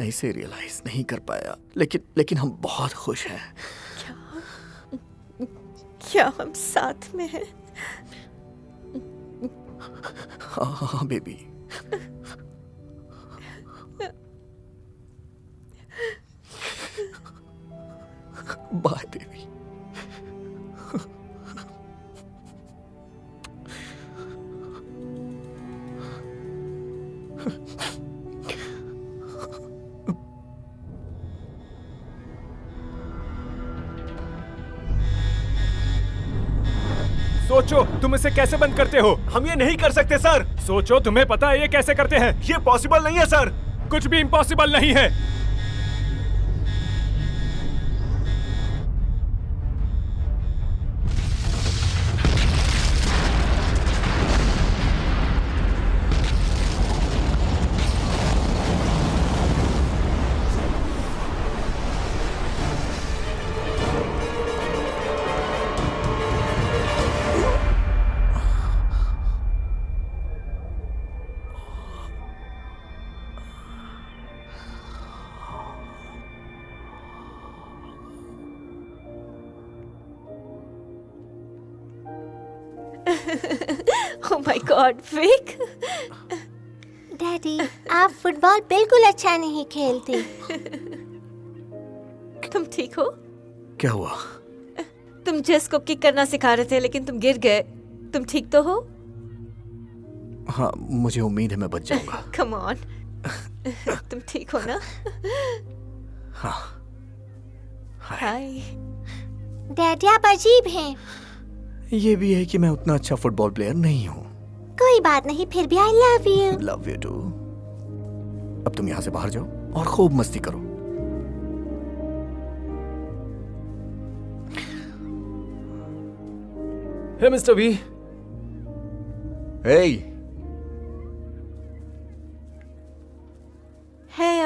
इसे रियलाइज नहीं कर पाया, लेकिन हम बहुत खुश हैं। क्या हम साथ में हैं? हाँ बेबी। Bye baby. सोचो तुम इसे कैसे बंद करते हो। हम ये नहीं कर सकते सर। सोचो, तुम्हें पता है ये कैसे करते हैं। ये पॉसिबल नहीं है सर। कुछ भी इम्पॉसिबल नहीं है। Oh my God, Vic. Daddy, आप फुटबॉल बिल्कुल अच्छा नहीं खेलते। तुम ठीक हो? क्या हुआ? तुम जेस को किक करना सिखा रहे थे लेकिन तुम गिर गए। तुम ठीक तो हो? हाँ, मुझे उम्मीद है मैं बच जाऊंगा। Come on. तुम ठीक हो ना? हाँ। हाय। डैडी, आप अजीब हैं। ये भी है कि मैं उतना अच्छा फुटबॉल प्लेयर नहीं हूँ। कोई बात नहीं, फिर भी I love you. Love you too. अब तुम यहाँ से बाहर जाओ और खूब मस्ती करो। हे मिस्टर वी। हे। है